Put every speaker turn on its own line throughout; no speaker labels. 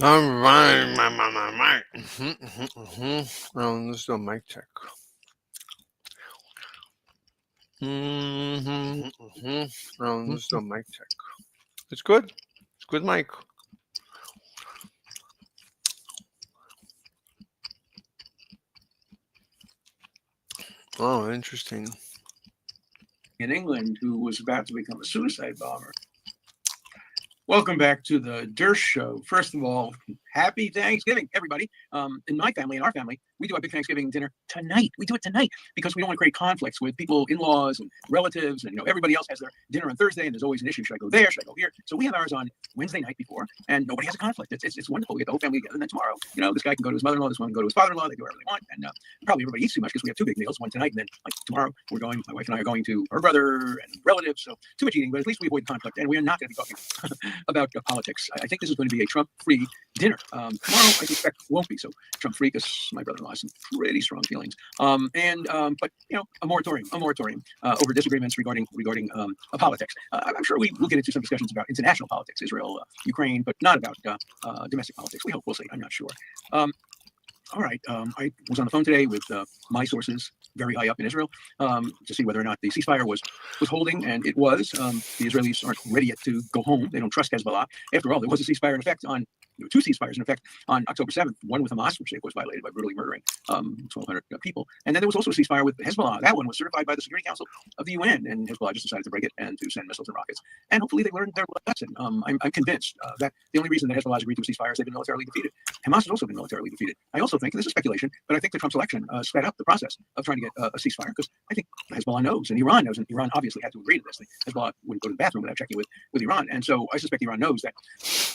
All right, my. Let's do a mic check. Let's do a mic check. It's good. It's good mic. Oh, interesting.
In England, who was about to become a suicide bomber. Welcome back to the Dersh Show. First of all, happy Thanksgiving, everybody. In my family, in our family, we do our big Thanksgiving dinner tonight. We do it tonight because we don't want to create conflicts with people, in-laws and relatives, and everybody else has their dinner on Thursday, and there's always an issue. Should I go there? Should I go here? So we have ours on Wednesday night before, and nobody has a conflict. It's wonderful. We get the whole family together, and then tomorrow, this guy can go to his mother-in-law, this one can go to his father-in-law. They do whatever they want, and probably everybody eats too much because we have two big meals, one tonight, and then like tomorrow my wife and I are going to her brother and relatives. So too much eating, but at least we avoid conflict, and we are not going to be talking about politics. I think this is going to be a Trump-free dinner. Tomorrow, I suspect, won't be so Trump-free because my brother-in-law has some pretty strong feelings. But a moratorium over disagreements regarding politics. I'm sure we will get into some discussions about international politics, Israel, Ukraine, but not about domestic politics. We'll see. I'm not sure. All right. I was on the phone today with my sources very high up in Israel to see whether or not the ceasefire was holding, and it was. The Israelis aren't ready yet to go home. They don't trust Hezbollah. After all, there was a ceasefire in effect on two ceasefires in effect on October 7th, one with Hamas, which they, of course, violated by brutally murdering 1,200 people. And then there was also a ceasefire with Hezbollah. That one was certified by the Security Council of the UN, and Hezbollah just decided to break it and to send missiles and rockets. And hopefully they learned their lesson. I'm convinced that the only reason that Hezbollah has agreed to a ceasefire is they've been militarily defeated. Hamas has also been militarily defeated. I also think, and this is speculation, but I think the Trump election sped up the process of trying to get a ceasefire because I think Hezbollah knows, and Iran knows, and Iran obviously had to agree to this. Hezbollah wouldn't go to the bathroom without checking with Iran. And so I suspect Iran knows that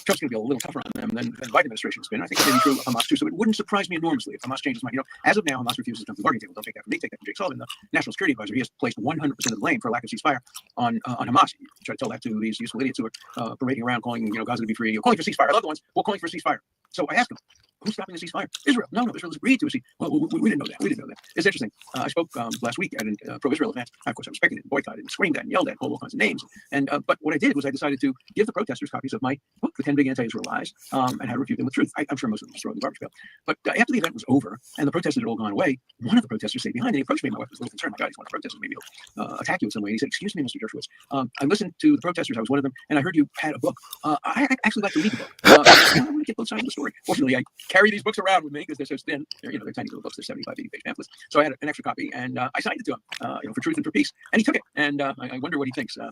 Trump's going to be a little tougher on them than the Biden administration has been. I think that may be true of Hamas too. So it wouldn't surprise me enormously if Hamas changes mind. As of now, Hamas refuses to come to the bargaining table. Don't take that from me. Take that from Jake Sullivan, the National Security Advisor. He has placed 100% of the blame for a lack of ceasefire on Hamas. You try to tell that to these useful idiots who are parading around calling Gaza to be free, calling for ceasefire. I love the ones who are calling for a ceasefire. So I asked him, who's stopping the ceasefire? Israel. No, Israel has agreed to a ceasefire. Well, we didn't know that. It's interesting. I spoke last week at a pro-Israel event. Of course, I respected it, boycotted, and screamed at, and yelled at, called all kinds of names. And but what I did was I decided to give the protesters copies of my book, The 10 Big Anti-Israel Lies, and how to refute them with truth. I'm sure most of them just throw in the garbage pail. But after the event was over and the protesters had all gone away, one of the protesters stayed behind and he approached me. My wife was a little concerned. My God, he's one of the protesters. Maybe he'll attack you in some way. And he said, "Excuse me, Mr. Dershowitz. I listened to the protesters. I was one of them, and I heard you had a book. I actually like to read the book. I want to get both sides of the story. Fortunately, I carry these books around with me because they're so thin. They're tiny little books. They're 75, 80-page pamphlets. So I had an extra copy, and I signed it to him, for truth and for peace. And he took it. And I wonder what he thinks. There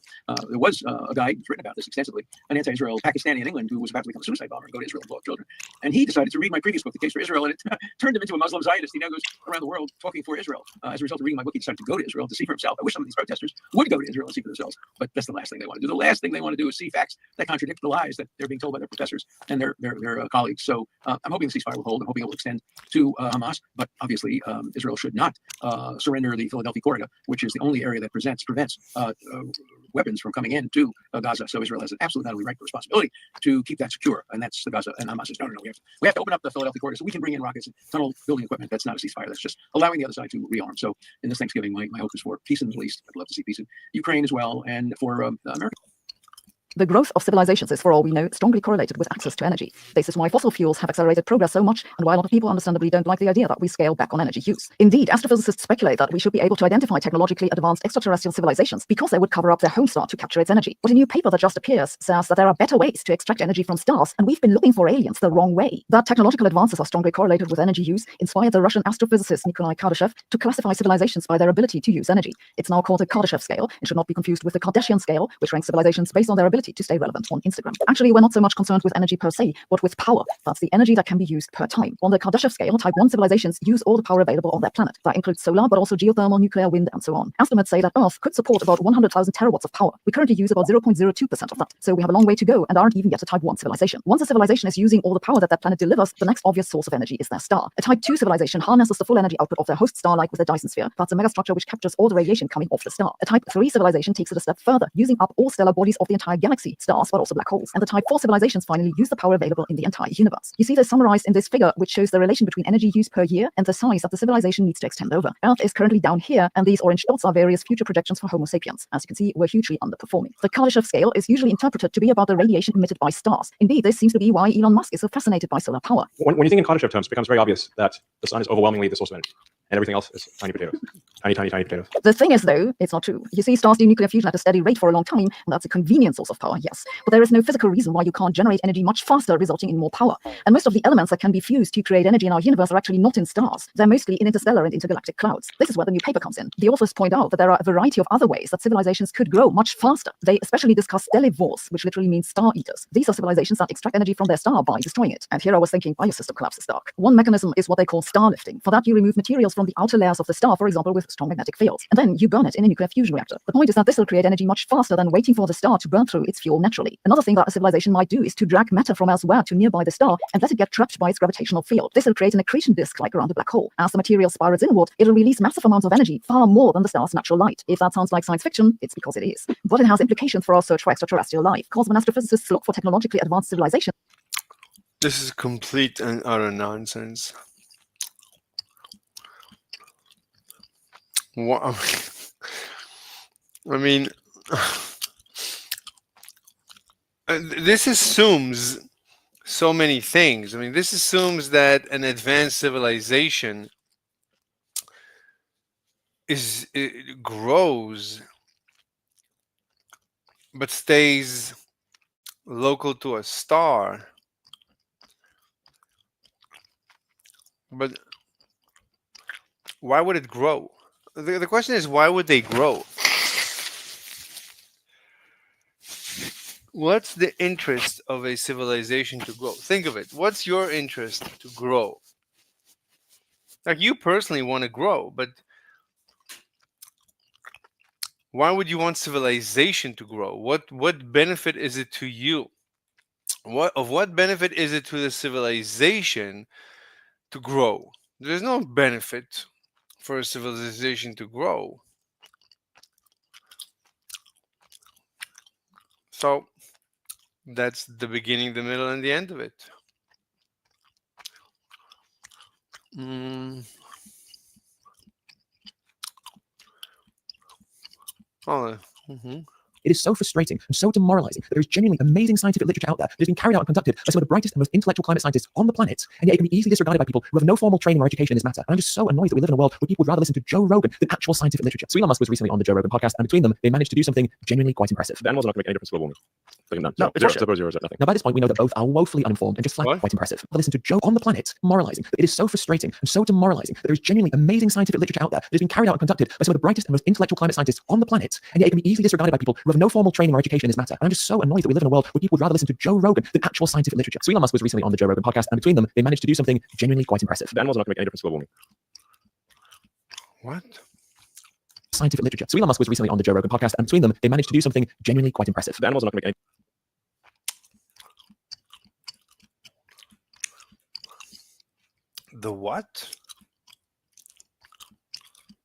was a guy who's written about this extensively, an anti-Israel Pakistani in England who was about to become a suicide bomber and go to Israel and blow up children. And he decided to read my previous book, The Case for Israel, and it turned him into a Muslim Zionist. He now goes around the world talking for Israel. As a result of reading my book, he decided to go to Israel to see for himself. I wish some of these protesters would go to Israel and see for themselves, but that's the last thing they want to do. The last thing they want to do is see facts that contradict the lies that they're being told by their professors and their colleagues. So I'm hoping the ceasefire will hold. I'm hoping it will extend to Hamas, but obviously Israel should not surrender the Philadelphia corridor, which is the only area that prevents weapons from coming into Gaza. So Israel has an absolute not only right but responsibility to keep that secure, and that's the Gaza and Hamas says, no, we have to open up the Philadelphia corridor so we can bring in rockets and tunnel building equipment. That's not a ceasefire. That's just allowing the other side to rearm. So in this Thanksgiving, my hope is for peace in the Middle East. I'd love to see peace in Ukraine as well, and for America.
The growth of civilizations is, for all we know, strongly correlated with access to energy. This is why fossil fuels have accelerated progress so much, and why a lot of people understandably don't like the idea that we scale back on energy use. Indeed, astrophysicists speculate that we should be able to identify technologically advanced extraterrestrial civilizations because they would cover up their home star to capture its energy. But a new paper that just appears says that there are better ways to extract energy from stars, and we've been looking for aliens the wrong way. That technological advances are strongly correlated with energy use inspired the Russian astrophysicist Nikolai Kardashev to classify civilizations by their ability to use energy. It's now called the Kardashev scale and should not be confused with the Kardashian scale, which ranks civilizations based on their ability to stay relevant on Instagram. Actually, we're not so much concerned with energy per se, but with power. That's the energy that can be used per time. On the Kardashev scale, Type 1 civilizations use all the power available on their planet. That includes solar, but also geothermal, nuclear, wind, and so on. Estimates say that Earth could support about 100,000 terawatts of power. We currently use about 0.02% of that. So we have a long way to go and aren't even yet a Type 1 civilization. Once a civilization is using all the power that their planet delivers, the next obvious source of energy is their star. A Type 2 civilization harnesses the full energy output of their host star like with a Dyson sphere. That's a megastructure which captures all the radiation coming off the star. A Type 3 civilization takes it a step further, using up all stellar bodies of the entire galaxy galaxy, stars, but also black holes. And the type 4 civilizations finally use the power available in the entire universe. You see this summarized in this figure, which shows the relation between energy use per year and the size that the civilization needs to extend over. Earth is currently down here, and these orange dots are various future projections for Homo sapiens. As you can see, we're hugely underperforming. The Kardashev scale is usually interpreted to be about the radiation emitted by stars. Indeed, this seems to be why Elon Musk is so fascinated by solar power.
When you think in Kardashev terms, it becomes very obvious that the sun is overwhelmingly the source of energy, and everything else is tiny potatoes. Tiny, tiny, tiny potatoes.
The thing is, though, it's not true. You see, stars do nuclear fusion at a steady rate for a long time, and that's a convenient source of power, yes. But there is no physical reason why you can't generate energy much faster, resulting in more power. And most of the elements that can be fused to create energy in our universe are actually not in stars. They're mostly in interstellar and intergalactic clouds. This is where the new paper comes in. The authors point out that there are a variety of other ways that civilizations could grow much faster. They especially discuss stellivores, which literally means star eaters. These are civilizations that extract energy from their star by destroying it. And here I was thinking, why your system collapses dark. One mechanism is what they call star lifting. For that, you remove materials from the outer layers of the star, for example, with strong magnetic fields, and then you burn it in a nuclear fusion reactor. The point is that this will create energy much faster than waiting for the star to burn through its fuel naturally. Another thing that a civilization might do is to drag matter from elsewhere to nearby the star and let it get trapped by its gravitational field. This will create an accretion disk like around a black hole. As the material spirals inward, it'll release massive amounts of energy, far more than the star's natural light. If that sounds like science fiction, it's because it is. But it has implications for our search for extraterrestrial life, because when astrophysicists look for technologically advanced civilizations,
This is complete and utter nonsense. What? I mean, this assumes so many things. I mean, this assumes that an advanced civilization it grows but stays local to a star. But why would it grow? The question is, why would they grow? What's the interest of a civilization to grow? Think of it. What's your interest to grow? Like, you personally want to grow, but why would you want civilization to grow? What benefit is it to you? What benefit is it to the civilization to grow? There's no benefit for a civilization to grow. So that's the beginning, the middle, and the end of it.
It is so frustrating and so demoralizing that there is genuinely amazing scientific literature out there that has been carried out and conducted by some of the brightest and most intellectual climate scientists on the planet, and yet it can be easily disregarded by people who have no formal training or education in this matter. And I'm just so annoyed that we live in a world where people would rather listen to Joe Rogan than actual scientific literature. So Elon Musk was recently on the Joe Rogan podcast, and between them, they managed to do something genuinely quite impressive. The animals are not going to make any difference to global warming. No, it's zero, nothing. Now, by this point, we know that both are woefully uninformed and just flat quite impressive. Listen to Joe on the planet moralizing that it is so frustrating and so demoralizing that there is genuinely amazing scientific literature out there that has been carried out and conducted by some of the brightest and most intellectual climate scientists on the planet, and yet it can be easily disregarded by people who have no formal training or education in this matter. And I'm just so annoyed that we live in a world where people would rather listen to Joe Rogan than actual scientific literature. So Elon Musk was recently on the Joe Rogan podcast, and between them, they managed to do something genuinely quite impressive. The animals are not going to make any difference to global warming.
What?
Scientific literature. So Elon Musk was recently on the Joe Rogan podcast, and between them, they managed to do something genuinely quite impressive. The animals are not going to make any.
The what?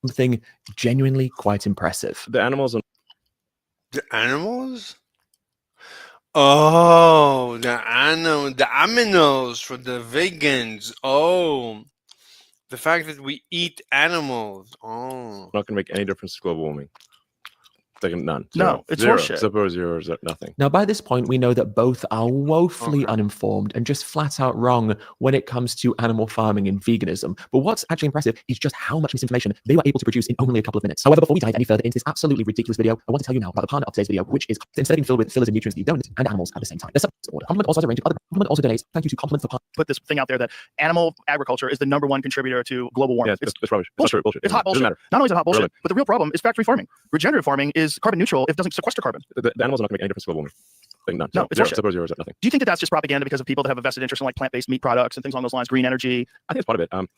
Something genuinely quite impressive. The animals are.
The animals? Oh, the aminos for the vegans. Oh, the fact that we eat animals. Oh,
Not going to make any difference to global warming. None.
No, it's
zero.
horseshit.
Zero, zero, nothing.
Now, by this point, we know that both are woefully uninformed and just flat out wrong when it comes to animal farming and veganism. But what's actually impressive is just how much misinformation they were able to produce in only a couple of minutes. However, before we dive any further into this absolutely ridiculous video, I want to tell you now about the partner of today's video, which is instead of being filled with fillers and nutrients that you don't need, and animals at the same time. There's some order. Complement also has a range of other. Complement also donates. Thank you to Complement for
Put this thing out there that animal agriculture is the #1 contributor to global warming.
Yeah, it's rubbish. It's not true. Bullshit.
It's hot
Doesn't
bullshit.
matter.
Not only is it hot bullshit,
Irrelevant.
but the real problem is factory farming. Regenerative farming is carbon neutral if it doesn't sequester carbon.
The animals are not going to make any difference to global warming. None.
No, it's
zero,
horseshit.
zero, nothing.
Do you think that that's just propaganda because of people that have a vested interest in like plant-based meat products and things along those lines, green energy?
I think it's part of it.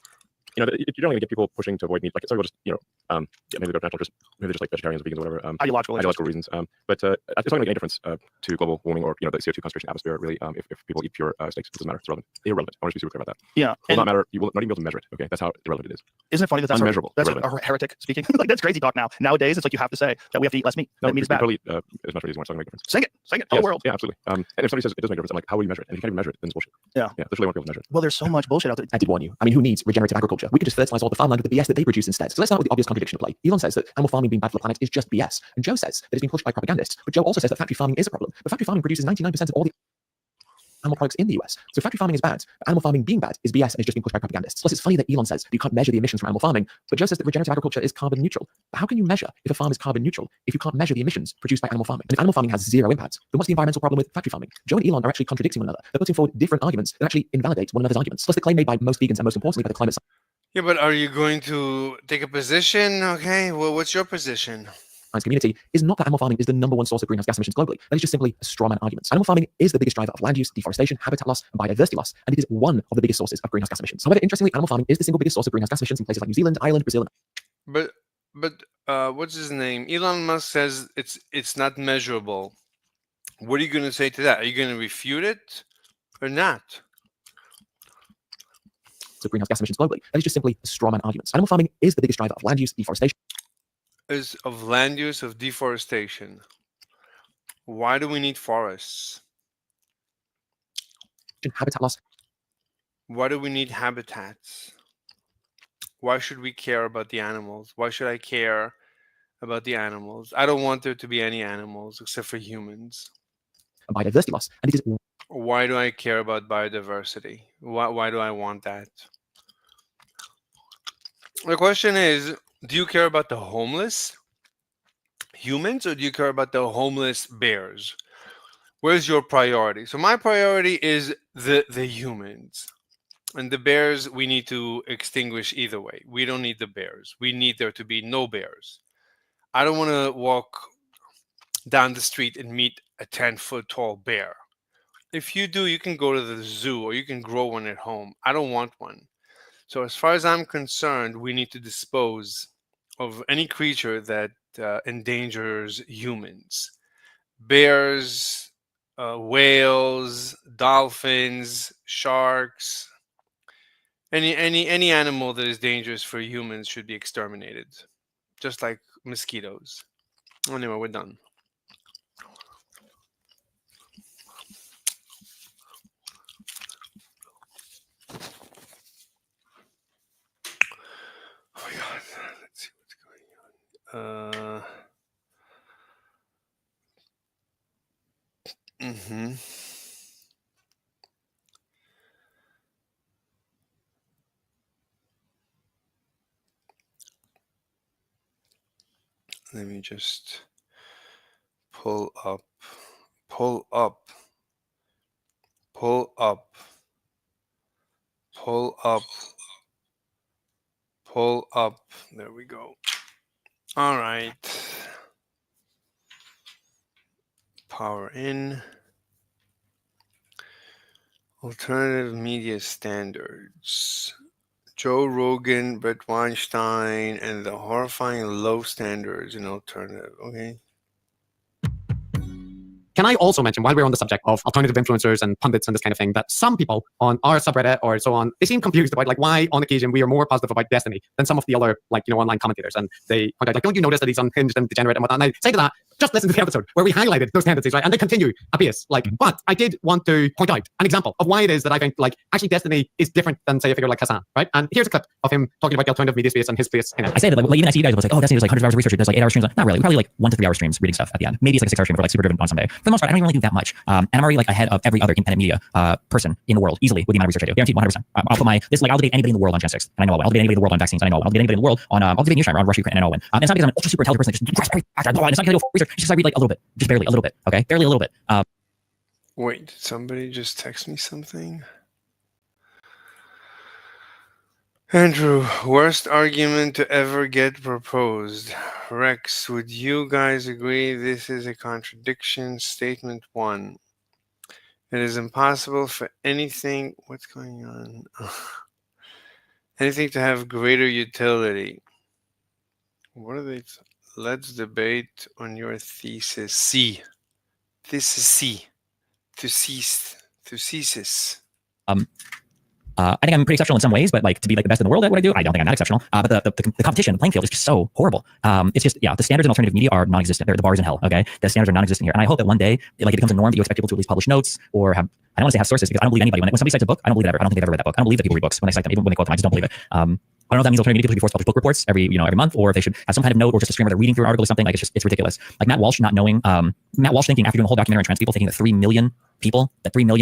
you know, you don't really get people pushing to avoid meat. Like, so we'll just, you know, yeah, maybe they're natural, just maybe they're just like vegetarians or vegans or whatever.
Ideological
Reasons. But it's not going to make any difference to global warming or, you know, the CO2 concentration in the atmosphere. Really, if people eat pure steaks, it doesn't matter. It's irrelevant. I want to be super clear about that.
Yeah.
It will not matter. You will not even be able to measure it. Okay, that's how irrelevant it is.
Isn't it funny that that's
Unmeasurable.
That's
irrelevant.
a heretic speaking. Like, that's crazy talk now. Nowadays, it's like you have to say that we have to eat less meat.
No,
That meat is
you
bad.
probably eat as much meat as you want. It's not going to make a difference.
Sing it. Tell the world.
Yeah, absolutely. And if somebody says it doesn't make a difference, I'm like, how will you measure it? And if you can't even measure it, then it's bullshit.
Yeah.
Yeah, that's really want people to measure it.
Well, there's so much bullshit out there.
I did warn you. I mean, who needs regenerative agriculture? We could just fertilize all the farmland with the BS that they produce instead. So let's start with the obvious contradiction at play. Elon says that animal farming being bad for the planet is just BS. And Joe says that it's being pushed by propagandists. But Joe also says that factory farming is a problem. But factory farming produces 99% of all the animal products in the US. So factory farming is bad. But animal farming being bad is BS and is just being pushed by propagandists. Plus, it's funny that Elon says that you can't measure the emissions from animal farming. But Joe says that regenerative agriculture is carbon neutral. But how can you measure if a farm is carbon neutral if you can't measure the emissions produced by animal farming? And if animal farming has zero impact, then what's the environmental problem with factory farming? Joe and Elon are actually contradicting one another. They're putting forward different arguments that actually invalidate one another's arguments. Plus, the claim made by most vegans and most importantly by the climate
Yeah, but are you going to take a position? Okay, well, what's your position?
science community is not that animal farming is the #1 source of greenhouse gas emissions globally. That is just simply a straw man argument. Animal farming is the biggest driver of land use, deforestation, habitat loss, and biodiversity loss, and it is one of the biggest sources of greenhouse gas emissions. However, interestingly, animal farming is the single biggest source of greenhouse gas emissions in places like New Zealand, Ireland, Brazil,
But what's his name? Elon Musk says it's not measurable. What are you going to say to that? Are you going to refute it or not?
of greenhouse gas emissions globally. That is just simply a straw man argument. Animal farming is the biggest driver of land use, deforestation,
Is of land use, of deforestation. Why do we need forests?
habitat loss,
Why do we need habitats? Why should we care about the animals? Why should I care about the animals? I don't want there to be any animals except for humans.
and biodiversity loss, and it is
Why do I care about biodiversity? Why do I want that? The question is, do you care about the homeless humans or do you care about the homeless bears? Where's your priority? So my priority is the humans. And the bears, we need to extinguish either way. We don't need the bears. We need there to be no bears. I don't want to walk down the street and meet a 10-foot tall bear. If you do, you can go to the zoo or you can grow one at home. I don't want one. So as far as I'm concerned, we need to dispose of any creature that endangers humans. Bears, whales, dolphins, sharks, any animal that is dangerous for humans should be exterminated, just like mosquitoes. Anyway, we're done. Oh my god, let's see what's going on. Let me just pull up. There we go. All right. Power in. Alternative media standards. Joe Rogan, Brett Weinstein, and the horrifying low standards in alternative. Okay.
Can I also mention, while we're on the subject of alternative influencers and pundits and this kind of thing, that some people on our subreddit or so on, they seem confused about like why on occasion we are more positive about Destiny than some of the other online commentators. And they point out like, don't you notice that he's unhinged and degenerate and whatnot? And I say to that, just listen to the episode where we highlighted those tendencies, right? And they continue apace. But I did want to point out an example of why it is that I think actually Destiny is different than say a figure like Hassan, right? And here's a clip of him talking about the alternative media space and his place in it.
I say that even I see you guys was like, oh, Destiny was like hundreds of hours of research. There's like 8-hour streams. Not really. Probably like 1 to 3 hour streams reading stuff at the end. Maybe it's like a 6-hour stream if we're like super driven on Sunday. For the most part, I don't even really do that much. And I'm already like ahead of every other independent media person in the world easily with the amount of research I do. Guaranteed, 100%. I'll put I'll debate anybody in the world on Gen 6, and I know I will. I'll debate anybody in the world on vaccines, and I know I will. I'll debate anybody in the world on I'll debate Newsline on Russia, Ukraine, and I know I win. And it's not because I'm an ultra super intelligent person that just grasps every factor. It's not because I do research. It's just I read like a little bit, just barely a little bit. Okay, barely a little bit.
Wait, did somebody just text me something? Andrew, worst argument to ever get proposed. Rex, would you guys agree this is a contradiction? Statement 1. It is impossible for anything. What's going on? Anything to have greater utility. What are they? Let's debate on your thesis. C. Thesis C. Thesis.
I think I'm pretty exceptional in some ways, but like to be like the best in the world at what I do, I don't think I'm that exceptional. But the competition, the playing field is just so horrible. It's just, the standards in alternative media are non-existent. They're the bars in hell. Okay, the standards are non-existent here, and I hope that one day, like, it becomes a norm that you expect people to at least publish notes or have. I don't want to say have sources because I don't believe anybody when somebody cites a book. I don't believe it ever. I don't think they've ever read that book. I don't believe that people read books when they cite them, even when they quote them. I just don't believe it. I don't know if that means alternative media people should be forced to publish book reports every month, or if they should have some kind of note or just a screen where they're reading through an article or something. Like, it's ridiculous. Like Matt Walsh not knowing, Matt Walsh thinking after doing a whole documentary on trans people, thinking that 3 million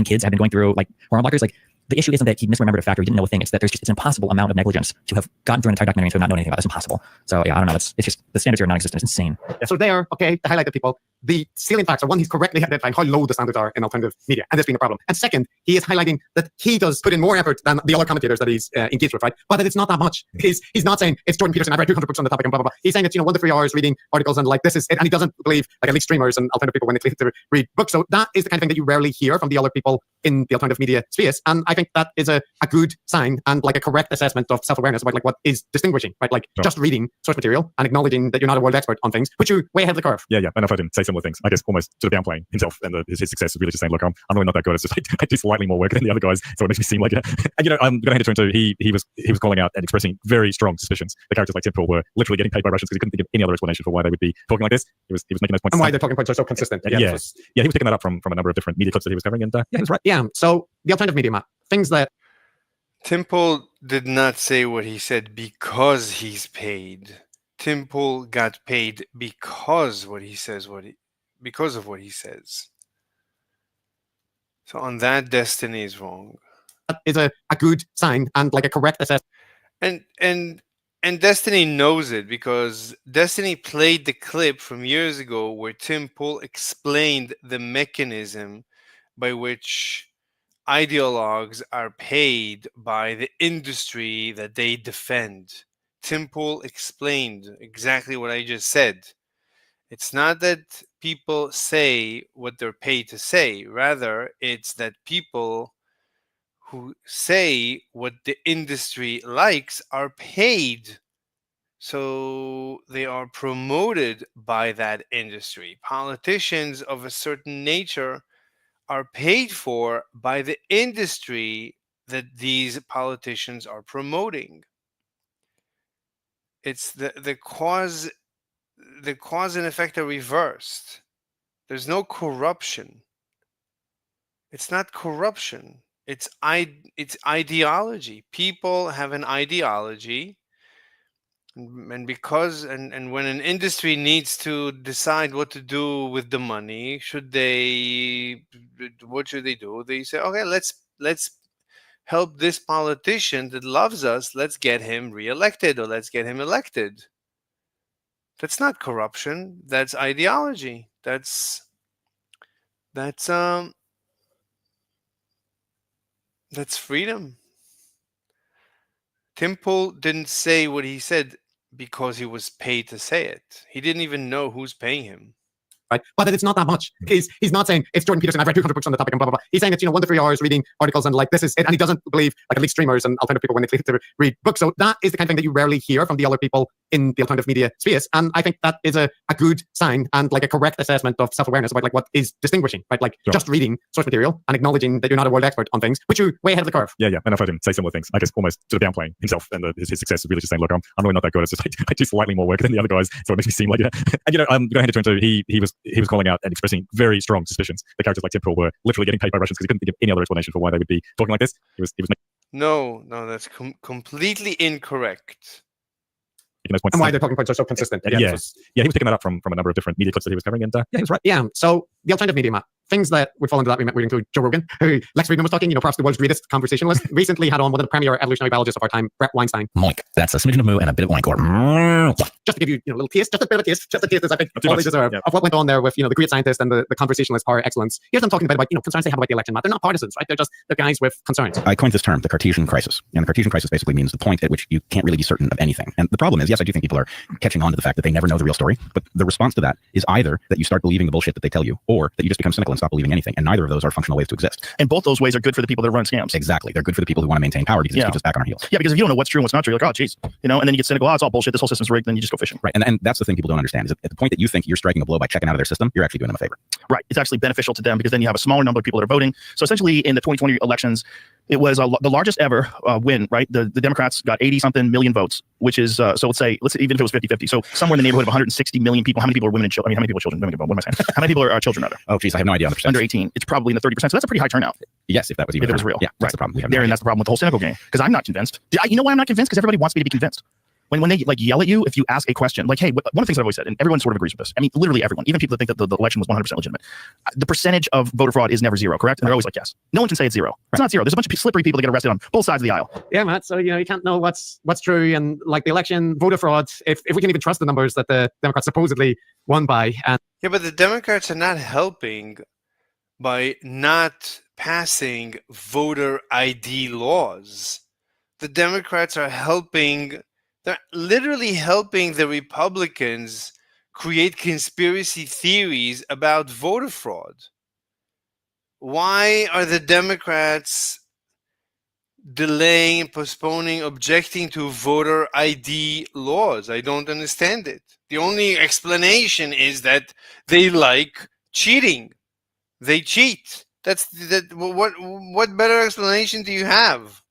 kids have been going through like hormone blockers. Like, the issue isn't that he misremembered a fact or he didn't know a thing. It's that it's an impossible amount of negligence to have gotten through an entire documentary and to not know anything about it. It's impossible. So yeah, I don't know. It's just the standards are non-existent. It's insane.
Yeah, so there, okay, to highlight the people, the salient facts are: one, he's correctly identifying how low the standards are in alternative media, and this being a problem. And second, he is highlighting that he does put in more effort than the other commentators that he's engaged with, right? But that it's not that much. He's not saying it's Jordan Peterson, I've read 200 books on the topic and blah, blah, blah. He's saying it's, 1 to 3 hours reading articles and like this is it. And he doesn't believe like elite streamers and alternative people when they claim to read books. So that is the kind of thing that you rarely hear from the other people in the alternative media space. And I think that is a good sign and like a correct assessment of self-awareness about like what is distinguishing, right? Like just reading source material and acknowledging that you're not a world expert on things, which you way ahead of the curve.
Yeah. And I've heard him say similar things. I guess almost sort of downplaying himself and his success is really just saying, look, I'm really not that good. It's just I do slightly more work than the other guys, so it makes me seem like it. And I'm going to hand it to him too. He was calling out and expressing very strong suspicions that characters like Tim Pool were literally getting paid by Russians because he couldn't think of any other explanation for why they would be talking like this. He was making those points.
And why their talking points are so consistent.
Yeah, he was picking that up from a number of different media clips that he was covering, and he was right.
Yeah. So the alternative media, Matt, things that
Tim Pool did not say what he said because he's paid. Tim Pool got paid because of what he says. So on that, Destiny is wrong.
That is a good sign and like a correct assessment.
And Destiny knows it because Destiny played the clip from years ago where Tim Pool explained the mechanism by which ideologues are paid by the industry that they defend. Tim Pool explained exactly what I just said. It's not that people say what they're paid to say. Rather, it's that people who say what the industry likes are paid. So they are promoted by that industry. Politicians of a certain nature are paid for by the industry that these politicians are promoting. It's the cause and effect are reversed. There's no corruption. It's not corruption. It's ideology. People have an ideology, and because when an industry needs to decide what to do with the money, what should they do? They say, okay, let's help this politician that loves us. Let's get him reelected, or let's get him elected. That's not corruption. That's ideology. That's freedom. Tim Pool didn't say what he said because he was paid to say it. He didn't even know who's paying him.
Right? But that it's not that much. He's not saying it's Jordan Peterson, I've read 200 books on the topic and blah, blah, blah. He's saying it's 1 to 3 hours reading articles and like this is it. And he doesn't believe like elite streamers and alternative people when they claim to read books. So that is the kind of thing that you rarely hear from the other people in the alternative media space. And I think that is a good sign and like a correct assessment of self-awareness about like what is distinguishing, right? Like just reading source material and acknowledging that you're not a world expert on things, which you way ahead of the curve.
Yeah. And I've heard him say similar things. I guess almost sort of downplaying himself and his success is really just saying, look, I'm really not that good. It's just I do slightly more work than the other guys, so it makes me seem like it. And I'm going to hand it to him too. He was calling out and expressing very strong suspicions that characters like Tim Pool were literally getting paid by Russians because he couldn't think of any other explanation for why they would be talking like this. He was
No, that's completely incorrect.
making those points.
And why their talking points are so consistent.
He was picking that up from a number of different media clips that he was covering, and he was right.
Yeah. So the alternative media, Matt, things that would fall into that, we include Joe Rogan, who Lex Friedman was talking, perhaps the world's greatest conversationalist, recently had on one of the premier evolutionary biologists of our time, Brett Weinstein.
Moink. That's a smidgen of moo and a bit of wankor.
Just to give you a little taste, just a bit of a taste, just a taste, as I think all they deserve, of what went on there with, the great scientist and the conversationalist par excellence. Here's them talking about, concerns they have about the election, Matt. They're not partisans, right? They're guys with concerns.
I coined this term, the Cartesian crisis. And the Cartesian crisis basically means the point at which you can't really be certain of anything. And the problem is, yes, I do think people are catching on to the fact that they never know the real story, but the response to that is either that you start believing the bullshit that they tell you, or that you just become cynical and stop believing anything. And neither of those are functional ways to exist.
And both those ways are good for the people that run scams.
Exactly. They're good for the people who want to maintain power because it
Yeah.
keeps us back on our heels.
Yeah, because if you don't know what's true and what's not true, you're like, oh, geez, and then you get cynical. Oh, it's all bullshit. This whole system's rigged. Then you just go fishing.
Right. And that's the thing people don't understand is that at the point that you think you're striking a blow by checking out of their system, you're actually doing them a favor.
Right. It's actually beneficial to them because then you have a smaller number of people that are voting. So essentially in the 2020 elections, it was the largest ever win, right? The Democrats got 80-something million votes, which is, so let's say, even if it was 50-50. So somewhere in the neighborhood of 160 million people. How many people are women and children? I mean, how many people are children? What am I saying? How many people are children, rather?
Oh, geez, I have no idea on the percent.
Under 18. It's probably in the 30%. So that's a pretty high turnout.
Yes, if that was even
If it was real.
Yeah, that's
Right.
the problem. We have no
There, and
idea.
that's the problem with the whole cynical game. Because I'm not convinced. You know why I'm not convinced? Because everybody wants me to be convinced. When they like yell at you, if you ask a question, like, hey, one of the things I've always said, and everyone sort of agrees with this. I mean, literally everyone, even people that think that the election was 100% legitimate. The percentage of voter fraud is never zero, correct? And they're always like, yes. No one can say it's zero. It's not zero. There's a bunch of slippery people that get arrested on both sides of the aisle.
Yeah, Matt. So you can't know what's true, and like the election voter fraud. If we can even trust the numbers that the Democrats supposedly won by, and
Yeah, but the Democrats are not helping by not passing voter ID laws. The Democrats are helping, they're literally helping the Republicans create conspiracy theories about voter fraud. Why are the Democrats delaying, postponing, objecting to voter ID laws? I don't understand it. The only explanation is that they like cheating. They cheat. That's that. What better explanation do you have,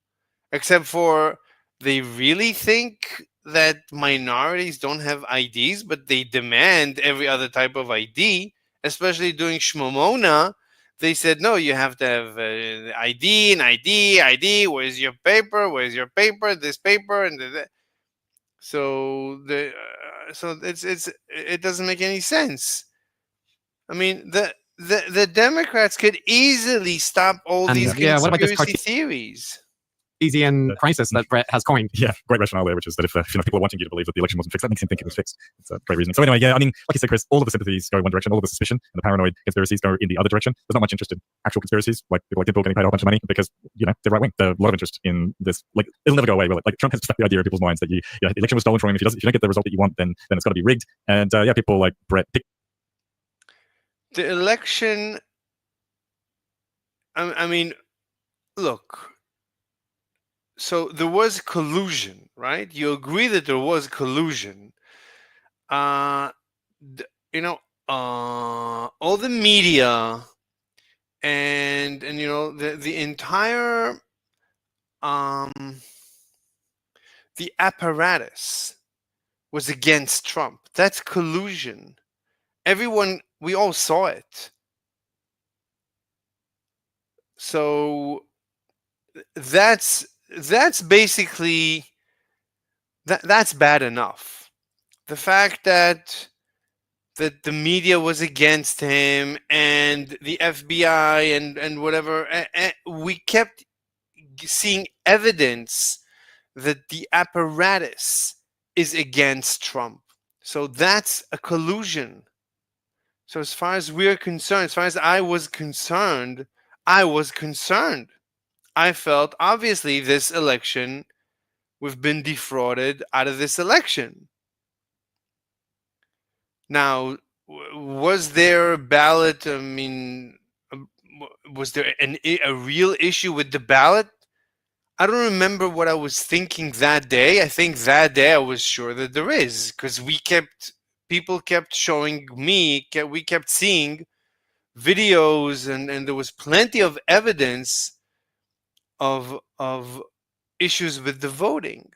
except for they really think that minorities don't have IDs, but they demand every other type of ID, especially during Shmomona. They said, no, you have to have ID, an ID. Where's your paper? Where's your paper? This paper and that. So it doesn't make any sense. I mean, the Democrats could easily stop all
And,
these
what about this
conspiracy theories.
Keynesian crisis that Brett has coined.
Yeah, great rationale there, which is that if people are wanting you to believe that the election wasn't fixed, that makes him think it was fixed. It's a great reason. So anyway, yeah, I mean, like you said, Chris, all of the sympathies go in one direction, all of the suspicion and the paranoid conspiracies go in the other direction. There's not much interest in actual conspiracies, like people like Tim Pool getting paid a whole bunch of money because, they're right wing. There's a lot of interest in this. Like, it'll never go away, will it? Like, Trump has stuck the idea in people's minds that the election was stolen from him. If you don't get the result that you want, then it's got to be rigged. And people like Brett pick.
The election, I mean, look. So there was collusion, right? You agree that there was collusion. All the media and the entire the apparatus was against Trump. That's collusion. We all saw it. So that's basically that's bad enough. The fact that the media was against him and the FBI and whatever, we kept seeing evidence that the apparatus is against Trump. So that's a collusion. So as far as we're concerned, as far as I was concerned, I felt, obviously, this election, we've been defrauded out of this election. Now, was there a ballot? I mean, was there a real issue with the ballot? I don't remember what I was thinking that day. I think that day I was sure that there is, because people kept showing me, we kept seeing videos, and there was plenty of evidence of issues with the voting.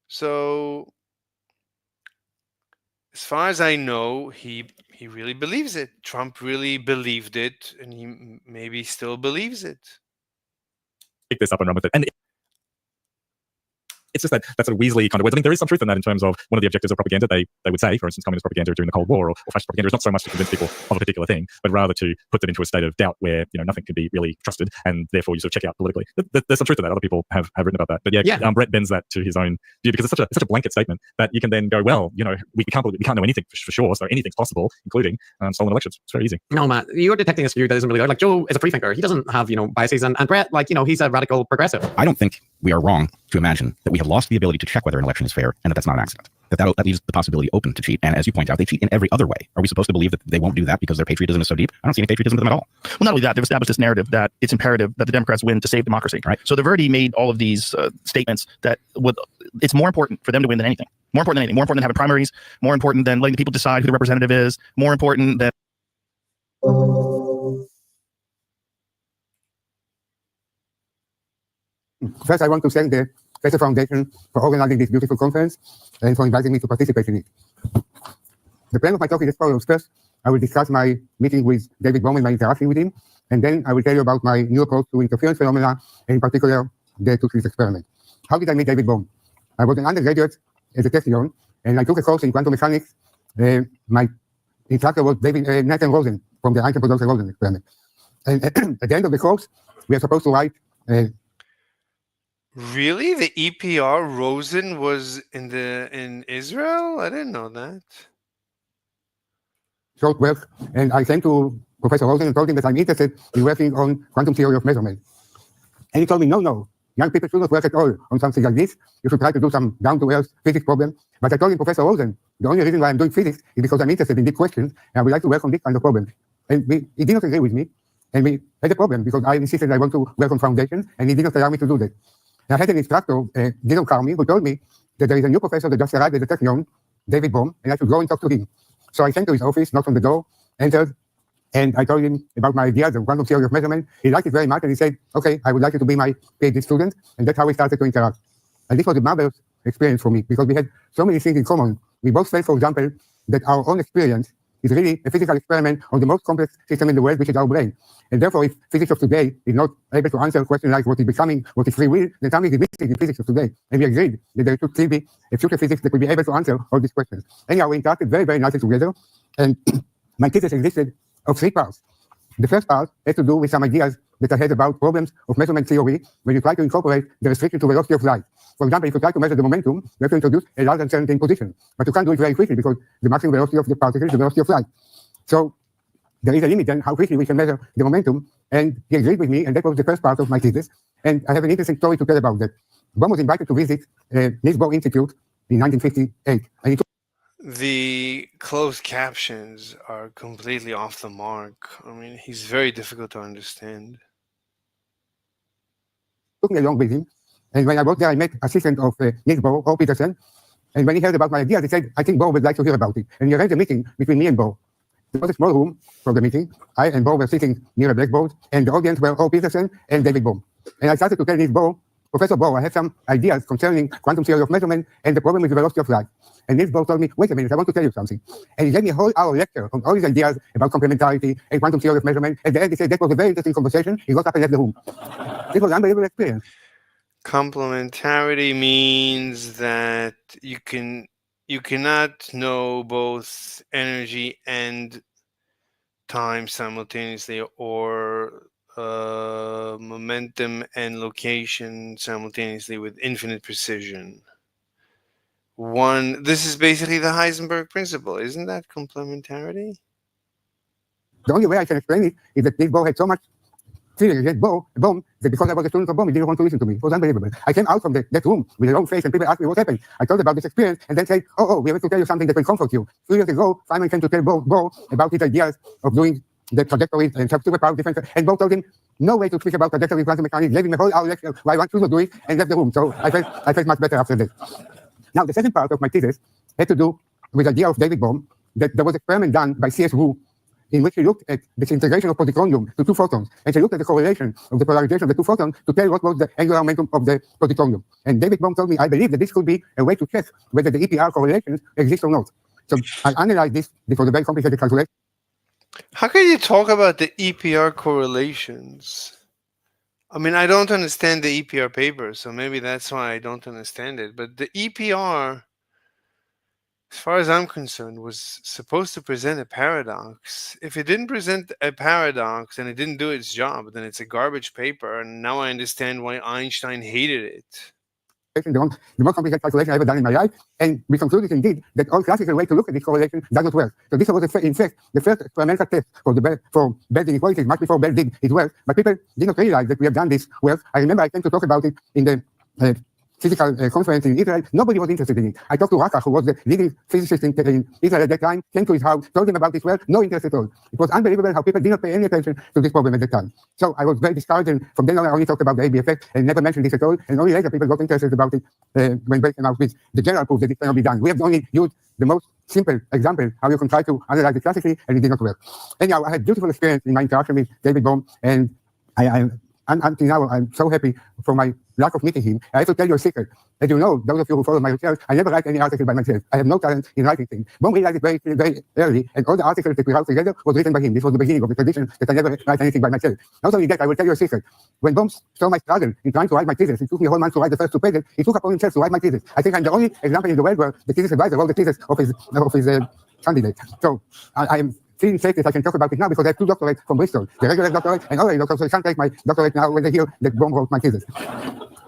So as far as I know, he really believes it. Trump really believed it, and he maybe still believes it.
Pick this up and run with it. And it's just that sort of weaselly kind of words. I mean, there is some truth in that in terms of one of the objectives of propaganda. They would say, for instance, communist propaganda during the Cold War or fascist propaganda is not so much to convince people of a particular thing, but rather to put them into a state of doubt where nothing can be really trusted, and therefore you sort of check out politically. There's some truth in that. Other people have written about that. But Brett bends that to his own view because it's such a blanket statement that you can then go, well, we can't know anything for sure, so anything's possible, including stolen elections. It's very easy.
No, Matt, you're detecting this view that isn't really there. Like, Joe is a free thinker. He doesn't have, biases. And Brett, he's a radical progressive.
I don't think we are wrong to imagine that we have lost the ability to check whether an election is fair and that that's not an accident. That leaves the possibility open to cheat. And as you point out, they cheat in every other way. Are we supposed to believe that they won't do that because their patriotism is so deep? I don't see any patriotism to them at all.
Well, not only that, they've established this narrative that it's imperative that the Democrats win to save democracy.
Right.
So they've already made all of these statements that it's more important for them to win than anything. More important than anything. More important than having primaries. More important than letting the people decide who the representative is. More important than.
First, I want to thank the Fetzer Foundation for organizing this beautiful conference and for inviting me to participate in it. The plan of my talk is as follows. First, I will discuss my meeting with David Bohm and my interaction with him, and then I will tell you about my new approach to interference phenomena, and in particular, the Toothpaste experiment. How did I meet David Bohm? I was an undergraduate at the Technion, and I took a course in quantum mechanics. My instructor was Nathan Rosen from the Einstein-Podolsky-Rosen experiment. And at the end of the course, we are supposed to write
Really? The EPR Rosen was in Israel? I didn't know that.
short work, and I came to Professor Rosen and told him that I'm interested in working on quantum theory of measurement. And he told me, no, young people should not work at all on something like this. You should try to do some down-to-earth physics problem. But I told him, Professor Rosen, the only reason why I'm doing physics is because I'm interested in big questions, and I would like to work on this kind of problem. And he did not agree with me, and we had a problem because I insisted I want to work on foundations, and he did not allow me to do that. And I had an instructor, Gideon Carmi, who told me that there is a new professor that just arrived at the Technion, David Bohm, and I should go and talk to him. So I went to his office, knocked on the door, entered, and I told him about my ideas of quantum theory of measurement. He liked it very much, and he said, okay, I would like you to be my PhD student, and that's how we started to interact. And this was a marvelous experience for me, because we had so many things in common. We both felt, for example, that our own experience is really a physical experiment on the most complex system in the world, which is our brain. And therefore, if physics of today is not able to answer a question like what is becoming, what is free will, then something is missing in physics of today. And we agreed that there should still be a future physics that will be able to answer all these questions. Anyhow, we interacted very, very nicely together. And my thesis existed of three parts. The first part had to do with some ideas that I had about problems of measurement theory when you try to incorporate the restriction to velocity of light. For example, if you try to measure the momentum, you have to introduce a large uncertainty in position. But you can't do it very quickly because the maximum velocity of the particle is the velocity of light. So there is a limit then how quickly we can measure the momentum. And he agreed with me, and that was the first part of my thesis. And I have an interesting story to tell about that. Bohm was invited to visit Niels Bohr Institute in 1958. And he
The closed captions are completely off the mark. I mean, he's very difficult to understand.
took me along with him. And when I was there, I met assistant of Niels Bohr, Or Peterson. And when he heard about my ideas, he said, I think Bohr would like to hear about it. And he arranged a meeting between me and Bohr. There was a small room for the meeting. I and Bohr were sitting near a blackboard, and the audience were Or Peterson and David Bohm. And I started to tell Niels Bohr, Professor Bohr, I have some ideas concerning quantum theory of measurement and the problem with the velocity of light. And Niels Bohr told me, wait a minute, I want to tell you something. And he gave me a whole hour lecture on all these ideas about complementarity and quantum theory of measurement. At the end, he said that was a very interesting conversation. He got up and left the room. It was an unbelievable experience.
Complementarity means that you cannot know both energy and time simultaneously, or momentum and location simultaneously with infinite precision. This is basically the Heisenberg principle. Isn't that complementarity?
The only way I can explain it is that Niels Bohr had so much feeling against Bohm that because I was a student of Bohm, he didn't want to listen to me. It was unbelievable. I came out from that room with a long face, and people asked me what happened. I told about this experience, and then said, oh, we have to tell you something that will comfort you. 2 years ago, Feynman came to tell Bohr about his ideas of doing the trajectories and superpower difference, and Bohr told him, no way to speak about trajectory quantum mechanics, gave him a whole hour lecture why one should not do it, and left the room. So I felt much better after that. Now, the second part of my thesis had to do with the idea of David Bohm, that there was an experiment done by C.S. Wu, in which he looked at the integration of positronium to two photons, and he looked at the correlation of the polarization of the two photons to tell what was the angular momentum of the positronium. And David Bohm told me, I believe that this could be a way to check whether the EPR correlations exist or not. So I analyzed this. This was a very complicated calculation.
How can you talk about the EPR correlations? I mean, I don't understand the EPR paper, so maybe that's why I don't understand it. But the EPR, as far as I'm concerned, was supposed to present a paradox. If it didn't present a paradox and it didn't do its job, then it's a garbage paper. And now I understand why Einstein hated it.
The most complicated calculation I ever done in my life, and we concluded indeed that all classical way to look at this correlation does not work. So this was in fact the first experimental test for Bell's inequalities, much before Bell did his work. But people did not realize that we have done this work. I remember I came to talk about it in the physical conference in Israel. Nobody was interested in it. I talked to Raka, who was the leading physicist in Israel at that time, came to his house, told him about this well, no interest at all. It was unbelievable how people did not pay any attention to this problem at that time. So I was very discouraged, and from then on I only talked about the AB effect and never mentioned this at all. And only later people got interested about it when Bell came out with the general proof that it cannot be done. We have only used the most simple example how you can try to analyze it classically, and it did not work. Anyhow, I had beautiful experience in my interaction with David Bohm, and until now, I'm so happy for my lack of meeting him. I have to tell you a secret. As you know, those of you who follow my research, I never write any article by myself. I have no talent in writing things. Bohm realized it very, very early, and all the articles that we wrote together was written by him. This was the beginning of the tradition that I never write anything by myself. Not only that, I will tell you a secret. When Bohm saw my struggle in trying to write my thesis, it took me a whole month to write the first 2 pages. He took upon himself to write my thesis. I think I'm the only example in the world where the thesis advisor wrote the thesis of his candidate. So I am feeling safe that I can talk about it now because I have 2 doctorates from Bristol, the regular doctorate and honorary doctorate, so I can't take my doctorate now when they hear that Bohm wrote my thesis.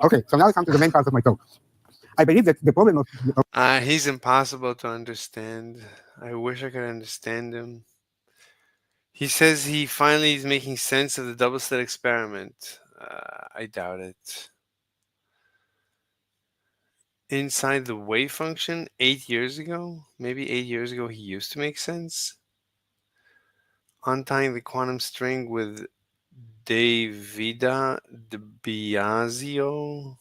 Okay, so now I come to the main part of my talk. I believe that the problem of
He's impossible to understand. I wish I could understand him. He says he finally is making sense of the double slit experiment. I doubt it. Inside the wave function 8 years ago, maybe 8 years ago, he used to make sense. Untying the quantum string with Davida de Biasio.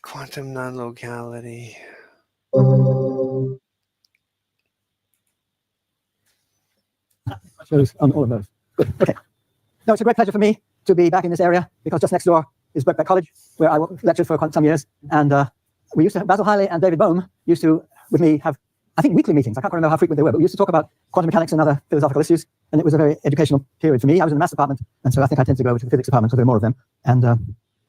Quantum non-locality.
Shows on all of those. Good. Okay. No, it's a great pleasure for me to be back in this area because just next door is Birkbeck College, where I lectured for some years. And we used to have Basil Hiley and David Bohm used to, with me, have, I think, weekly meetings. I can't remember how frequent they were, but we used to talk about quantum mechanics and other philosophical issues. And it was a very educational period for me. I was in the maths department, and so I think I tend to go over to the physics department because there are more of them. And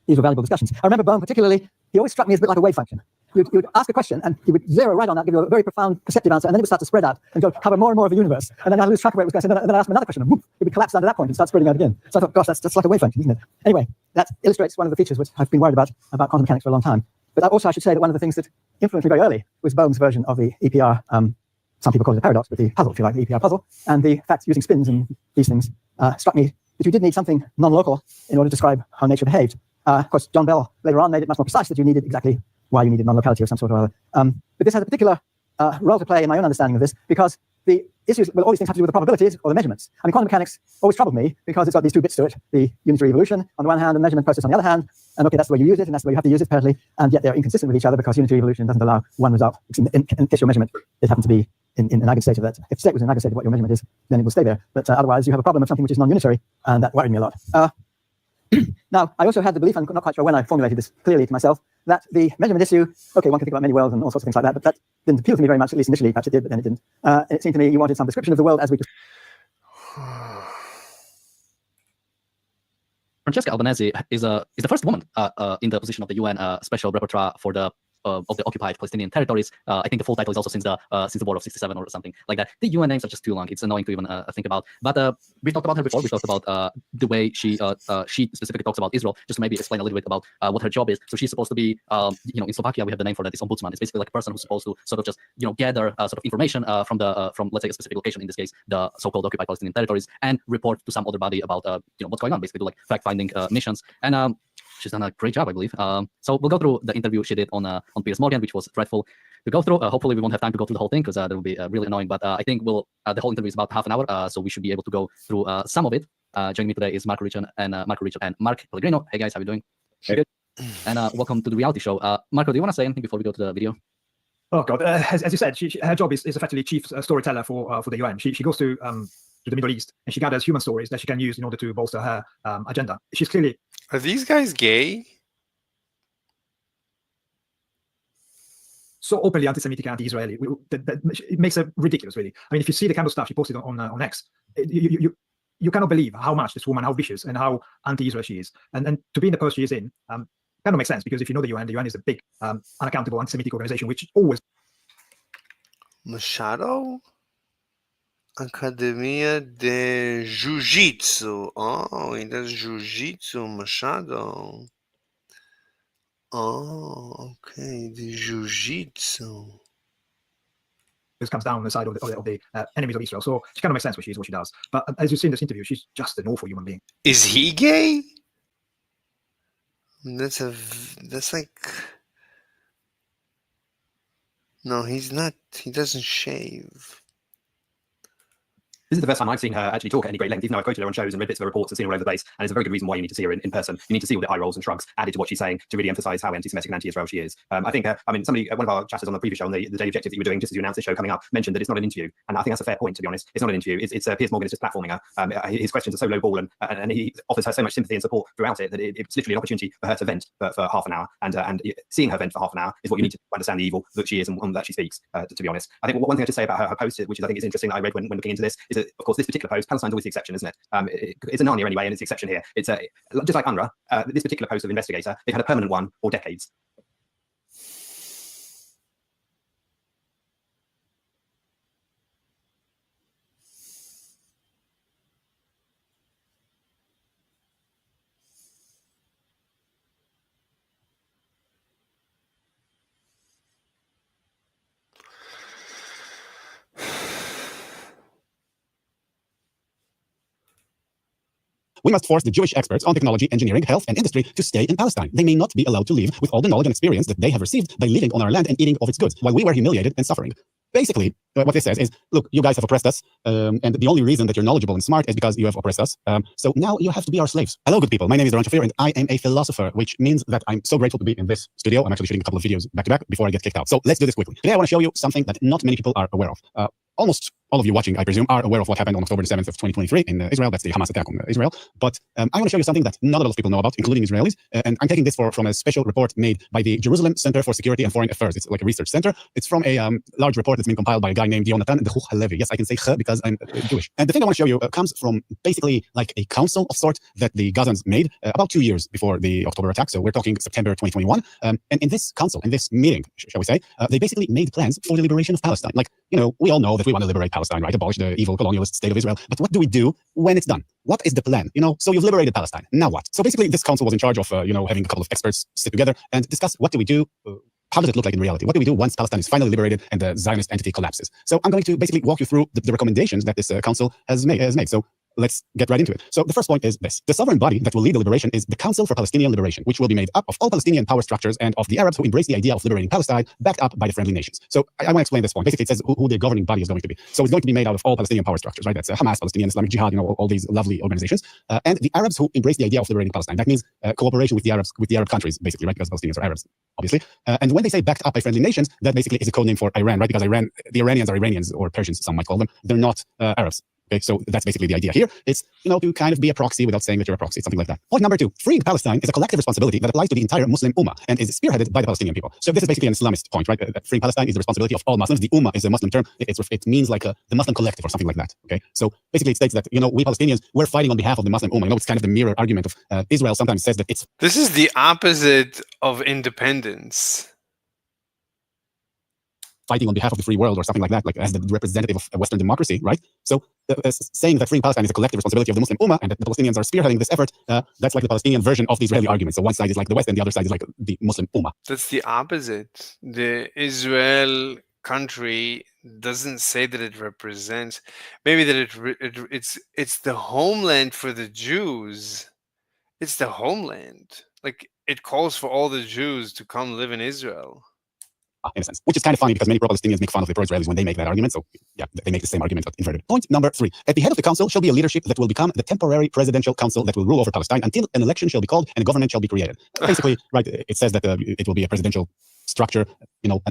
these were valuable discussions. I remember Bohm particularly, he always struck me as a bit like a wave function. You'd ask a question, and he would zero right on that, give you a very profound perceptive answer, and then it would start to spread out and go cover more and more of the universe. And then I'd lose track of where it was going. And then I'd ask him another question, and whoop, it would collapse down to that point and start spreading out again. So I thought, gosh, that's just like a wave function, isn't it? Anyway, that illustrates one of the features which I've been worried about quantum mechanics for a long time. But also, I should say that one of the things that influenced me very early was Bohm's version of the EPR. Some people call it a paradox, but the puzzle, if you like, the EPR puzzle. And the fact using spins and these things struck me that you did need something non-local in order to describe how nature behaved. Of course, John Bell later on made it much more precise that you needed exactly why you needed non-locality of some sort or other. But this has a particular role to play in my own understanding of this because the issues, well, all these things have to do with the probabilities or the measurements. I mean, quantum mechanics always troubled me because it's got these 2 bits to it, the unitary evolution on the one hand and the measurement process on the other hand. And okay, that's the way you use it and that's the way you have to use it apparently. And yet they're inconsistent with each other because unitary evolution doesn't allow one result. In case your measurement, it happens to be in an eigenstated of that. If state was an eigenstated of what your measurement is, then it will stay there. But otherwise, you have a problem of something which is non-unitary, and that worried me a lot. Now, I also had the belief, I'm not quite sure when I formulated this clearly to myself, that the measurement issue, okay, one can think about many worlds and all sorts of things like that, but that didn't appeal to me very much, at least initially. Perhaps it did, but then it didn't. It seemed to me you wanted some description of the world as we just...
Francesca Albanese is the first woman in the position of the UN Special Rapporteur for the of the occupied Palestinian territories. I think the full title is also since the War of '67 or something like that. The UN names are just too long. It's annoying to even think about. But we talked about her before. We talked about the way she specifically talks about Israel. Just to maybe explain a little bit about what her job is. So she's supposed to be, in Slovakia we have the name for that. It's ombudsman. It's basically like a person who's supposed to sort of just gather sort of information from let's say a specific location. In this case, the so-called occupied Palestinian territories, and report to some other body about what's going on. Basically, do like fact-finding missions. And she's done a great job, I believe. So we'll go through the interview she did on Piers Morgan, which was dreadful to go through. Hopefully, we won't have time to go through the whole thing because that will be really annoying. But I think the whole interview is about half an hour, so we should be able to go through some of it. Joining me today is Marco Richard and Mark Pellegrino. Hey guys, how are you doing?
Hey.
Good. And welcome to the reality show. Marco, do you want to say anything before we go to the video?
Oh God, as you said, her job is effectively chief storyteller for the UN. She goes to the Middle East and she gathers human stories that she can use in order to bolster her agenda. She's clearly.
Are these guys gay?
So openly anti-Semitic, anti-Israeli, it makes her ridiculous, really. I mean, if you see the kind of stuff she posted on X, you cannot believe how much this woman, how vicious and how anti-Israel she is. And to be in the post she is in, kind of makes sense because if you know the UN is a big, unaccountable anti-Semitic organization, which always.
Machado? Academia de Jiu-Jitsu. Oh, he does Jiu-Jitsu, Machado. Oh, okay, the Jiu-Jitsu.
just comes down on the side of the enemies of Israel. So she kind of makes sense what she does. But as you see in this interview, she's just an awful human being.
Is he gay? That's like, no, he's not. He doesn't shave.
This is the first time I've seen her actually talk at any great length, even though I've quoted her on shows and read bits of her reports and seen her all over the place. And it's a very good reason why you need to see her in person. You need to see all the eye rolls and shrugs added to what she's saying to really emphasize how anti-Semitic and anti-Israel she is. I think, somebody, one of our chatters on the previous show, on the Daily Objective that you were doing just as you announced the show coming up, mentioned that it's not an interview. And I think that's a fair point, to be honest. It's not an interview. It's Piers Morgan is just platforming her. His questions are so low ball and he offers her so much sympathy and support throughout it that it's literally an opportunity for her to vent for half an hour. And seeing her vent for half an hour is what you need to understand the evil that she is and that she speaks, to be honest. I think one thing I should say about her post, which I think is interesting that I read when looking into this, is that, of course, this particular post, Palestine's always the exception, isn't it? It's a Narnia anyway, and it's the exception here. It's just like UNRWA, this particular post of investigator, they've had a permanent one for decades.
We must force the Jewish experts on technology, engineering, health, and industry to stay in Palestine. They may not be allowed to leave with all the knowledge and experience that they have received by living on our land and eating of its goods, while we were humiliated and suffering. Basically, what this says is, look, you guys have oppressed us, and the only reason that you're knowledgeable and smart is because you have oppressed us. So now you have to be our slaves. Hello, good people. My name is Ron Shafir, and I am a philosopher, which means that I'm so grateful to be in this studio. I'm actually shooting a couple of videos back to back before I get kicked out. So let's do this quickly. Today, I want to show you something that not many people are aware of. Almost all of you watching, I presume, are aware of what happened on October the 7th of 2023 in Israel. That's the Hamas attack on Israel. But I want to show you something that not a lot of people know about, including Israelis. And I'm taking this from a special report made by the Jerusalem Center for Security and Foreign Affairs. It's like a research center. It's from a large report that's been compiled by a guy named Yonatan Dechuch Halevi. Yes, I can say Ch because I'm Jewish. And the thing I want to show you comes from basically like a council of sort that the Gazans made about 2 years before the October attack. So we're talking September 2021. And in this council, in this meeting, shall we say, they basically made plans for the liberation of Palestine. Like, you know, we all know that we want to liberate Palestine, right? Abolish the evil colonialist state of Israel. But what do we do when it's done? What is the plan? You know, so you've liberated Palestine. Now what? So basically, this council was in charge of, having a couple of experts sit together and discuss what do we do. How does it look like in reality? What do we do once Palestine is finally liberated and the Zionist entity collapses? So I'm going to basically walk you through the recommendations that this council has made. So let's get right into it. So the first point is this. The sovereign body that will lead the liberation is the Council for Palestinian Liberation, which will be made up of all Palestinian power structures and of the Arabs who embrace the idea of liberating Palestine, backed up by the friendly nations. So I want to explain this point. Basically, it says who the governing body is going to be. So it's going to be made out of all Palestinian power structures, right? That's Hamas, Palestinian Islamic Jihad, all these lovely organizations. And the Arabs who embrace the idea of liberating Palestine. That means cooperation with the Arabs, with the Arab countries, basically, right? Because Palestinians are Arabs, obviously. And when they say backed up by friendly nations, that basically is a code name for Iran, right? Because the Iranians are Iranians, or Persians, some might call them. They're not Arabs. Okay, so that's basically the idea here. It's, to kind of be a proxy without saying that you're a proxy, something like that. Point number 2, freeing Palestine is a collective responsibility that applies to the entire Muslim Ummah and is spearheaded by the Palestinian people. So this is basically an Islamist point, right? That freeing Palestine is the responsibility of all Muslims. The Ummah is a Muslim term. It means like the Muslim collective or something like that. Okay, so basically it states that, we Palestinians, we're fighting on behalf of the Muslim Ummah. It's kind of the mirror argument of Israel sometimes says that it's...
This is the opposite of independence.
Fighting on behalf of the free world or something like that, like as the representative of Western democracy, right? So saying that freeing Palestine is a collective responsibility of the Muslim Ummah and that the Palestinians are spearheading this effort, that's like the Palestinian version of the Israeli argument. So one side is like the West and the other side is like the Muslim Ummah.
That's the opposite. The Israel country doesn't say that it represents, maybe that it's the homeland for the Jews. It's the homeland. Like, it calls for all the Jews to come live in Israel.
In a sense, which is kind of funny because many pro-Palestinians make fun of the pro-Israelis when they make that argument. So yeah, they make the same argument but inverted. Point number 3. At the head of the council shall be a leadership that will become the temporary presidential council that will rule over Palestine until an election shall be called and a government shall be created. Basically, right, it says that it will be a presidential structure,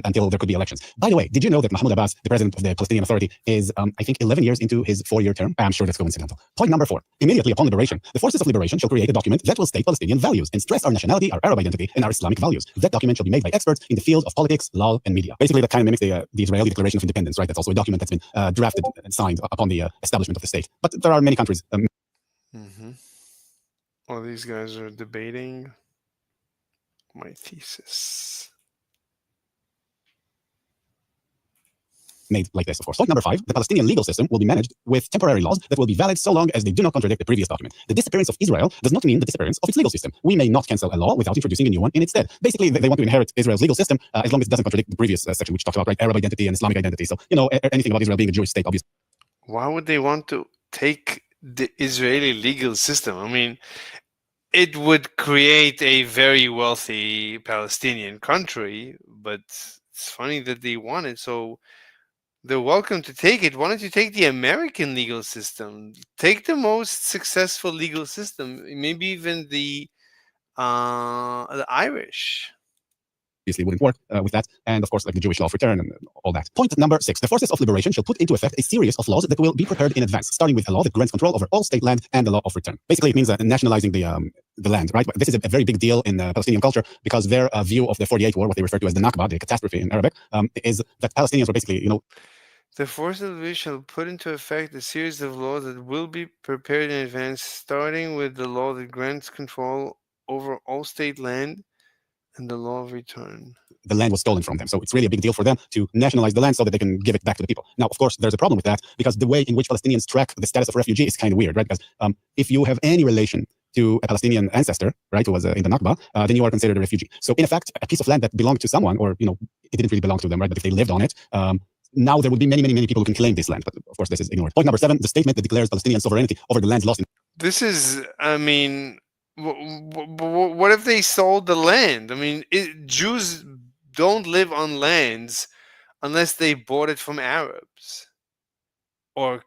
until there could be elections. By the way, did you know that Mahmoud Abbas, the president of the Palestinian Authority, is, I think, 11 years into his 4-year term? I'm sure that's coincidental. Point number 4. Immediately upon liberation, the forces of liberation shall create a document that will state Palestinian values and stress our nationality, our Arab identity, and our Islamic values. That document shall be made by experts in the field of politics, law, and media. Basically, that kind of mimics the Israeli Declaration of Independence, right? That's also a document that's been drafted and signed upon the establishment of the state. But there are many countries.
All these guys are debating my thesis.
made like this, of course. Point number 5, the Palestinian legal system will be managed with temporary laws that will be valid so long as they do not contradict the previous document. The disappearance of Israel does not mean the disappearance of its legal system. We may not cancel a law without introducing a new one in its stead. Basically, they want to inherit Israel's legal system as long as it doesn't contradict the previous section, which talks about Arab identity and Islamic identity. So, anything about Israel being a Jewish state, obviously.
Why would they want to take the Israeli legal system? I mean, it would create a very wealthy Palestinian country, but it's funny that they want it. So they're welcome to take it. Why don't you take the American legal system? Take the most successful legal system, maybe even the Irish.
Obviously wouldn't work with that, and of course, like the Jewish law of return and all that. Point number 6, the forces of liberation shall put into effect a series of laws that will be prepared in advance, starting with a law that grants control over all state land and the law of return. Basically, it means nationalizing the land, right? This is a very big deal in Palestinian culture because their view of the 48 war, what they refer to as the Nakba, the catastrophe in Arabic, is that Palestinians were basically,
The forces of liberation shall put into effect a series of laws that will be prepared in advance, starting with the law that grants control over all state land and the law of return.
The land was stolen from them. So it's really a big deal for them to nationalize the land so that they can give it back to the people. Now, of course, there's a problem with that because the way in which Palestinians track the status of refugee is kind of weird, right? Because if you have any relation to a Palestinian ancestor, right, who was in the Nakba, then you are considered a refugee. So in effect, a piece of land that belonged to someone, or, it didn't really belong to them, right? But if they lived on it, now there would be many, many, many people who can claim this land. But of course, this is ignored. Point number 7, the statement that declares Palestinian sovereignty over the lands lost in.
This is, I mean, what if they sold the land? I mean, Jews don't live on lands unless they bought it from Arabs, or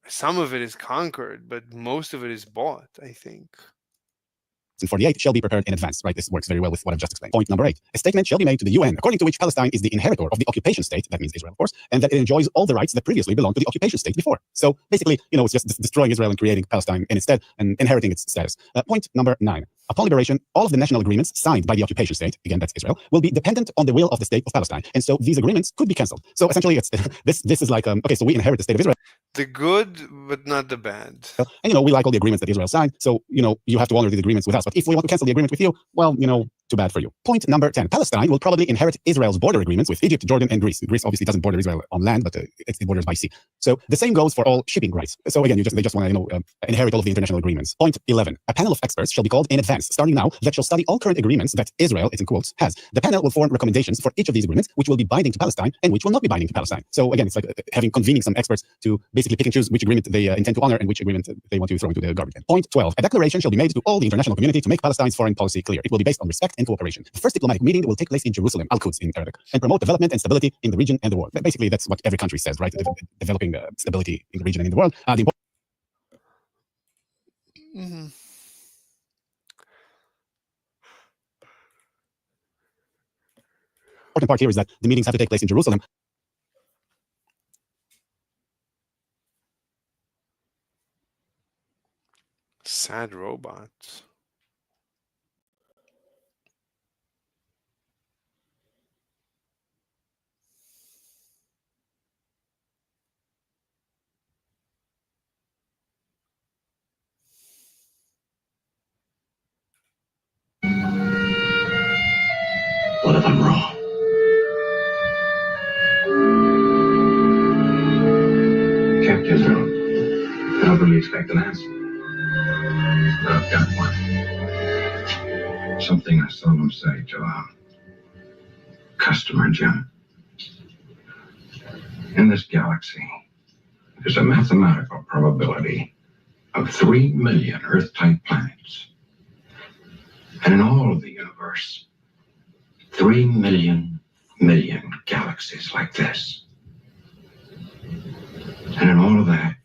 some of it is conquered, but most of it is bought, I think.
In 48 shall be prepared in advance, right? This works very well with what I've just explained. Point number 8, a statement shall be made to the UN, according to which Palestine is the inheritor of the occupation state, that means Israel, of course, and that it enjoys all the rights that previously belonged to the occupation state before. So basically, it's just destroying Israel and creating Palestine in its stead and inheriting its status. Point number 9, upon liberation, all of the national agreements signed by the occupation state, again, that's Israel, will be dependent on the will of the state of Palestine. And so these agreements could be cancelled. So essentially, it's this is like, okay, so we inherit the state of Israel.
The good, but not the bad.
And, we like all the agreements that Israel signed. So, you have to honor these agreements with us. But if we want to cancel the agreement with you, well, too bad for you. Point number 10, Palestine will probably inherit Israel's border agreements with Egypt, Jordan, and Greece. Greece obviously doesn't border Israel on land, but it borders by sea. So the same goes for all shipping rights. So again, they just want to, inherit all of the international agreements. Point 11, a panel of experts shall be called in advance, starting now, that shall study all current agreements that Israel, it's in quotes, has. The panel will form recommendations for each of these agreements, which will be binding to Palestine and which will not be binding to Palestine. So again, it's like convening some experts to basically pick and choose which agreement they intend to honor and which agreement they want to throw into the garbage bin. Point 12, a declaration shall be made to all the international community to make Palestine's foreign policy clear. It will be based on respect and cooperation. The first diplomatic meeting will take place in Jerusalem, Al-Quds in Arabic, and promote development and stability in the region and the world. Basically, that's what every country says, right? Developing stability in the region and in the world. The important part here is that the meetings have to take place in Jerusalem.
Sad robots.
What if I'm wrong? Captain Israel, I don't really expect an answer. But I've got one. Something I seldom say to a customer, Jim. In this galaxy, there's a mathematical probability of 3 million Earth-type planets. And in all of the universe, 3 million galaxies like this. And in all of that,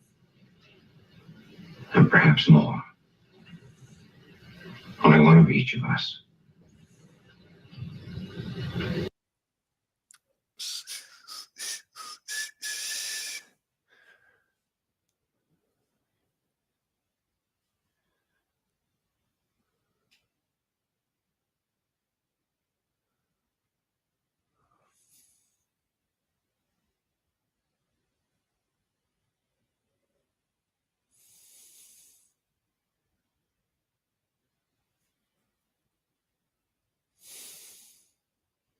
and perhaps more, only one of each of us.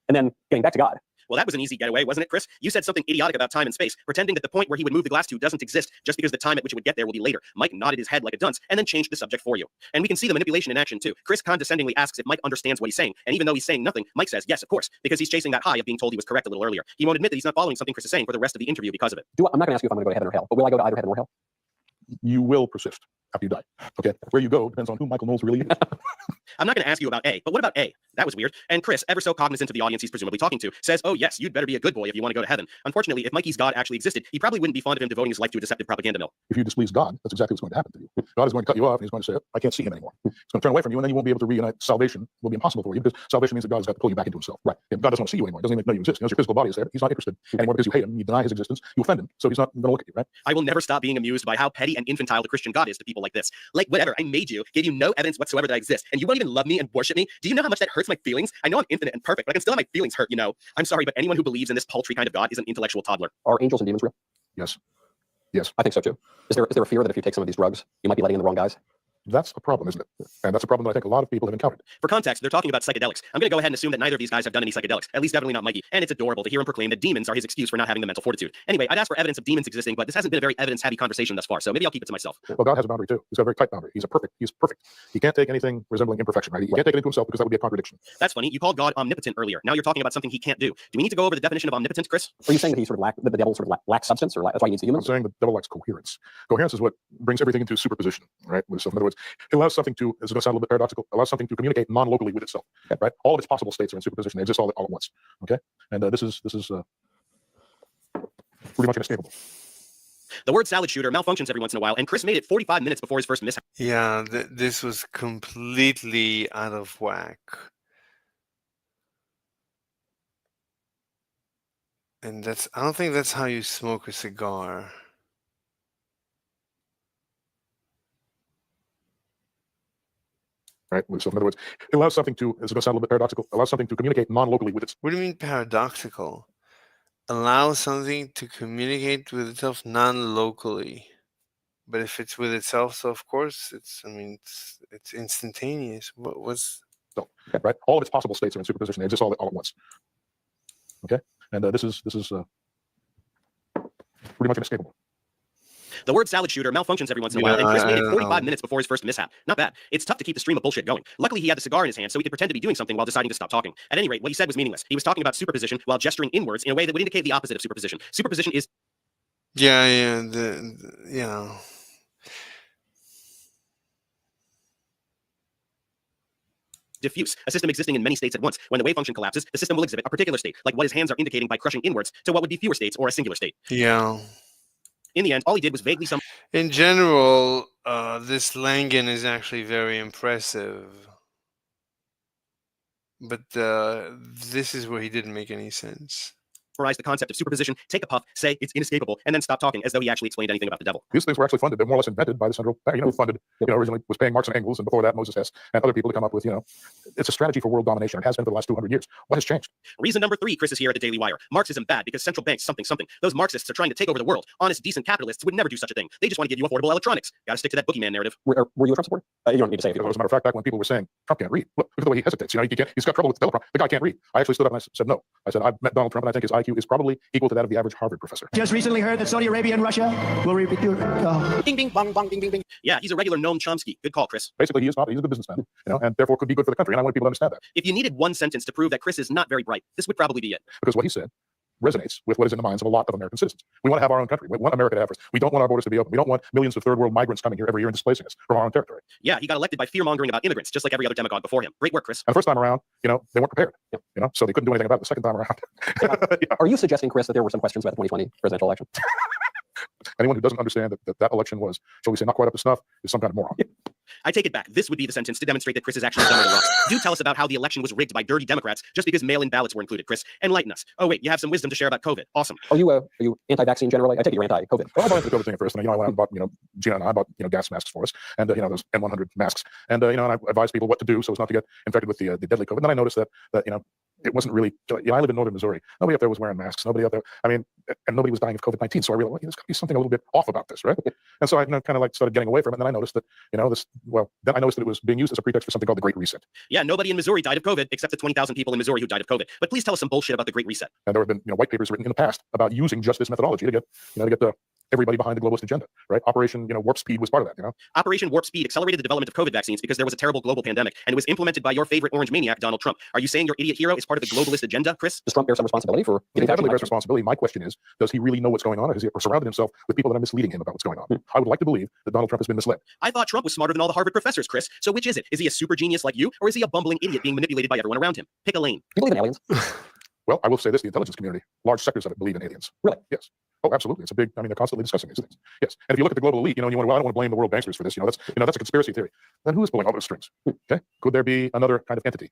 And then getting back to God,
Well, that was an easy getaway, wasn't it, Chris? You said something idiotic about time and space, pretending that the point where he would move the glass to doesn't exist just because the time at which it would get there will be later. Mike nodded his head like a dunce and then changed the subject for you. And we can see the manipulation in action, too. Chris condescendingly asks if Mike understands what he's saying, and even though he's saying nothing, Mike says, yes, of course, because he's chasing that high of being told he was correct a little earlier. He won't admit that he's not following something Chris is saying for the rest of the interview because of it.
I'm not going to ask you if I'm going to go to heaven or hell, but will I go to either heaven or hell?
You will persist after you die. Okay, where you go depends on who Michael Knowles really is.
I'm not going to ask you about A, but what about A? That was weird. And Chris, ever so cognizant of the audience he's presumably talking to, says, oh yes, you'd better be a good boy if you want to go to heaven. Unfortunately, if Mikey's God actually existed, he probably wouldn't be fond of him devoting his life to a deceptive propaganda mill.
If you displease God, that's exactly what's going to happen to you. God is going to cut you off, and he's going to say, I can't see him anymore. He's going to turn away from you, and then you won't be able to reunite. Salvation will be impossible for you, because salvation means that God has got to pull you back into himself. Right. If God doesn't want to see you anymore, he doesn't even know you exist. He knows your physical body is there. He's not interested anymore because you hate him, you deny his existence, you offend him, so he's not going to look at you, right?
I will never stop being amused by how petty and infantile the Christian God is to people like this. Like, whatever, I made you, gave you no evidence whatsoever that I exist, and you won't even love me and worship me? Do you know how much that hurts my feelings? I know I'm infinite and perfect, but I can still have my feelings hurt, you know? I'm sorry, but anyone who believes in this paltry kind of God is an intellectual toddler.
Are angels and demons real?
Yes. Yes.
I think so too. Is there a fear that if you take some of these drugs, you might be letting in the wrong guys?
That's a problem, isn't it? And that's a problem that I think a lot of people have encountered.
For context, they're talking about psychedelics. I'm going to go ahead and assume that neither of these guys have done any psychedelics, at least definitely not Mikey. And it's adorable to hear him proclaim that demons are his excuse for not having the mental fortitude. Anyway, I'd ask for evidence of demons existing, but this hasn't been a very evidence-heavy conversation thus far, so maybe I'll keep it to myself.
Well, God has a boundary too. He's got a very tight boundary. He's perfect. He can't take anything resembling imperfection, right? He can't take it into himself because that would be a contradiction.
That's funny. You called God omnipotent earlier. Now you're talking about something he can't do. Do we need to go over the definition of omnipotent, Chris?
Are you saying that that the devil sort of lacks substance, or that's why he needs the humans?
I'm saying the devil lacks coherence. Coherence is what brings everything into superposition, right? So in other words, it allows something to, it's going to sound a little bit paradoxical, allows something to communicate non-locally with itself, right? All of its possible states are in superposition. They exist all at once, okay? And this is pretty much inescapable.
The word salad shooter malfunctions every once in a while, and Chris made it 45 minutes before his first mishap.
Yeah, this was completely out of whack. And I don't think that's how you smoke a cigar.
Right. So in other words, it allows something to, it's going to sound a little bit paradoxical, allows something to communicate non-locally with itself.
What do you mean paradoxical? Allow something to communicate with itself non-locally. But if it's with itself, so of course it's instantaneous.
So, right? All of its possible states are in superposition. They exist all at once. Okay? And this is pretty much inescapable.
The word salad shooter malfunctions every once in a while, and Chris made it 45 minutes before his first mishap. Not bad. It's tough to keep the stream of bullshit going. Luckily, he had the cigar in his hand, so he could pretend to be doing something while deciding to stop talking. At any rate, what he said was meaningless. He was talking about superposition while gesturing inwards in a way that would indicate the opposite of superposition. Superposition is...
Yeah.
diffuse, a system existing in many states at once. When the wave function collapses, the system will exhibit a particular state, like what his hands are indicating by crushing inwards to what would be fewer states or a singular state.
Yeah.
In the end, all he did was vaguely sum.
In general, this Langen is actually very impressive. But this is where he didn't make any sense.
The concept of superposition, take a puff, say it's inescapable, and then stop talking as though he actually explained anything about the devil.
These things were actually funded. They're more or less invented by the central bank. Who funded, originally was paying Marx and Engels, and before that Moses Hess and other people to come up with, it's a strategy for world domination. It has been for the last 200 years. What has changed?
Reason number 3, Chris is here at the Daily Wire. Marxism bad because central banks something. Those Marxists are trying to take over the world. Honest, decent capitalists would never do such a thing. They just want to give you affordable electronics. Got to stick to that boogeyman narrative.
Were you a Trump supporter? You don't need to say it.
As a matter of fact, back when people were saying Trump can't read, look at the way he hesitates. He's got trouble with the teleprompter. The guy can't read. I actually stood up and I said no. I said I've met Donald Trump and I think his IQ is probably equal to that of the average Harvard professor.
Just recently heard that Saudi Arabia and Russia will repeat your...
Ding, ding, bong, bong, ding, ding, ding. Yeah, he's a regular Noam Chomsky. Good call, Chris.
Basically, he is not. He's a good businessman, and therefore could be good for the country. And I want people to understand that.
If you needed one sentence to prove that Chris is not very bright, this would probably be it.
Because what he said resonates with what is in the minds of a lot of American citizens. We want to have our own country. We want America to have us. We don't want our borders to be open. We don't want millions of third world migrants coming here every year and displacing us from our own territory.
Yeah, he got elected by fear-mongering about immigrants, just like every other demagogue before him. Great work, Chris.
And the first time around, they weren't prepared. So they couldn't do anything about it the second time around.
Yeah. Are you suggesting, Chris, that there were some questions about the 2020 presidential election?
Anyone who doesn't understand that election was, shall we say, not quite up to snuff is some kind of moron.
I take it back. This would be the sentence to demonstrate that Chris is actually dumber than Ross. Do tell us about how the election was rigged by dirty Democrats just because mail-in ballots were included, Chris. Enlighten us. Oh, wait, you have some wisdom to share about COVID. Awesome.
Are you anti-vaccine generally? I take it you're anti-COVID.
Well, I bought into the COVID thing at first, and I went out and bought, Gina and I bought, gas masks for us, and those N100 masks, and and I advised people what to do so as not to get infected with the deadly COVID. And then I noticed that it wasn't really, I live in northern Missouri. Nobody up there was wearing masks. Nobody up there, I mean, and nobody was dying of COVID-19. So I realized, well, there's got to be something a little bit off about this, right? And so I kind of like started getting away from it. And then I noticed that, then I noticed that it was being used as a pretext for something called the Great Reset.
Yeah, nobody in Missouri died of COVID except the 20,000 people in Missouri who died of COVID. But please tell us some bullshit about the Great Reset.
And there have been, white papers written in the past about using just this methodology to get everybody behind the globalist agenda, right? Operation, Warp Speed was part of that,
Operation Warp Speed accelerated the development of COVID vaccines because there was a terrible global pandemic, and it was implemented by your favorite orange maniac, Donald Trump. Are you saying your idiot hero is part of the globalist agenda, Chris?
Does Trump bear some responsibility for
He definitely bears responsibility. My question is, does he really know what's going on, or has he surrounded himself with people that are misleading him about what's going on? I would like to believe that Donald Trump has been misled.
I thought Trump was smarter than all the Harvard professors, Chris. So which is it? Is he a super genius like you, or is he a bumbling idiot being manipulated by everyone around him? Pick a lane.
You believe in aliens?
Well, I will say this, the intelligence community, large sectors of it believe in aliens.
Really?
Yes. Oh, absolutely. It's a big, they're constantly discussing these things. Yes. And if you look at the global elite, you wonder, well, I don't want to blame the world banksters for this. That's a conspiracy theory. Then who is pulling all those strings? Okay. Could there be another kind of entity?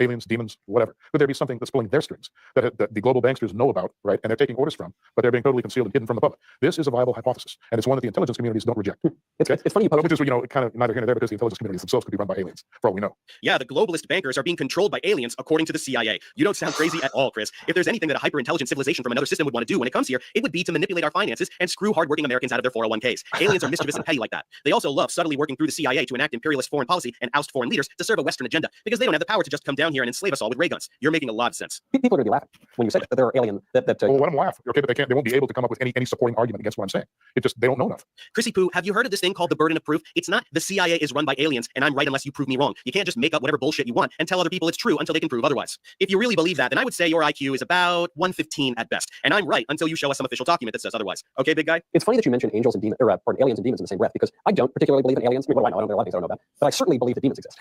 Aliens, demons, whatever. Could there be something that's pulling their strings that the global banksters know about, right? And they're taking orders from, but they're being totally concealed and hidden from the public. This is a viable hypothesis, and it's one that the intelligence communities don't reject.
It's funny you post.
Which is, kind of neither here nor there, because the intelligence communities themselves could be run by aliens, for all we know.
Yeah, the globalist bankers are being controlled by aliens, according to the CIA. You don't sound crazy at all, Chris. If there's anything that a hyper-intelligent civilization from another system would want to do when it comes here, it would be to manipulate our finances and screw hardworking Americans out of their 401ks. Aliens are mischievous and petty like that. They also love subtly working through the CIA to enact imperialist foreign policy and oust foreign leaders to serve a Western agenda, because they don't have the power to just come down here and enslave us all with ray guns. You're making a lot of sense.
People are going to be laughing when you say that there are aliens that
well, let them laugh, okay? But they won't be able to come up with any supporting argument against what I'm saying. They don't know enough.
Chrissy Poo, have you heard of this thing called the burden of proof? It's not the CIA is run by aliens and I'm right unless you prove me wrong. You can't just make up whatever bullshit you want and tell other people it's true until they can prove otherwise. If you really believe that, then I would say your IQ is about 115 at best, and I'm right until you show us some official document that says otherwise. Okay, big guy?
It's funny that you mention angels and demons, aliens and demons in the same breath, because I don't particularly believe in aliens. I mean, what do I know? I don't know a lot of things I don't know about, but I certainly believe that demons exist.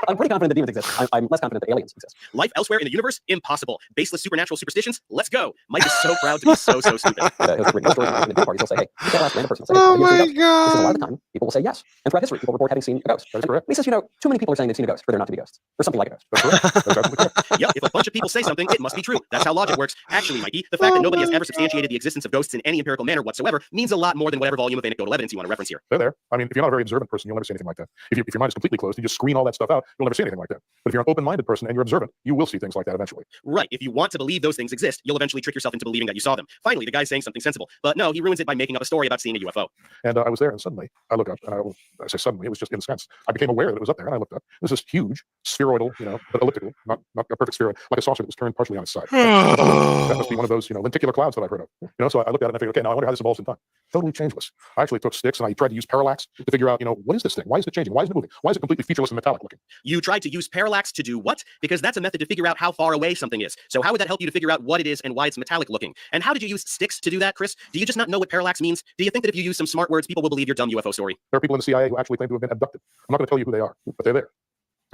I'm pretty confident that demons exist. I'm less confident that aliens exist.
Life elsewhere in the universe? Impossible. Baseless supernatural superstitions? Let's go. Mike is so proud to be so stupid.
He'll say, hey, you can't ask random person. Say,
Oh my God.
A lot of the time, people will say yes. And throughout history, people report having seen a ghost.
That is correct.
He says, too many people are saying they've seen a ghost for there not to be ghosts, or something like a ghost.
That's correct. That's absolutely correct.
Yep, if a bunch of people say something, it must be true. That's how logic works. Actually, Mikey, the fact that nobody has ever substantiated the existence of ghosts in any empirical manner whatsoever means a lot more than whatever volume of anecdotal evidence you want to reference here.
They're there. I mean, if you're not a very observant person, you'll never see anything like that. If your mind is completely closed, you just screen all that stuff out, you'll never see anything like that. But if you're an open-minded person and you're observant, you will see things like that eventually.
Right. If you want to believe those things exist, you'll eventually trick yourself into believing that you saw them. Finally, the guy's saying something sensible. But no, he ruins it by making up a story about seeing a UFO.
And I was there, and suddenly I look up, and I say suddenly, it was just in a sense. I became aware that it was up there, and I looked up. This is huge, spheroidal, but elliptical, not a perfect spheroid, like a saucer that was turned partially on its side. That must be one of those, lenticular clouds that I've heard of. So I looked at it and I figured, okay, now I wonder how this evolves in time. Totally changeless. I actually took sticks and I tried to use parallax to figure out, what is this thing? Why is it changing? Why is it moving? Why is it completely featureless and metallic looking?
You tried to use parallax to do what? Because that's a method to figure out how far away something is. So how would that help you to figure out what it is and why it's metallic looking? And how did you use sticks to do that, Chris? Do you just not know what parallax means? Do you think that if you use some smart words, people will believe your dumb UFO story?
There are people in the CIA who actually claim to have been abducted. I'm not going to tell you who they are, but they're there.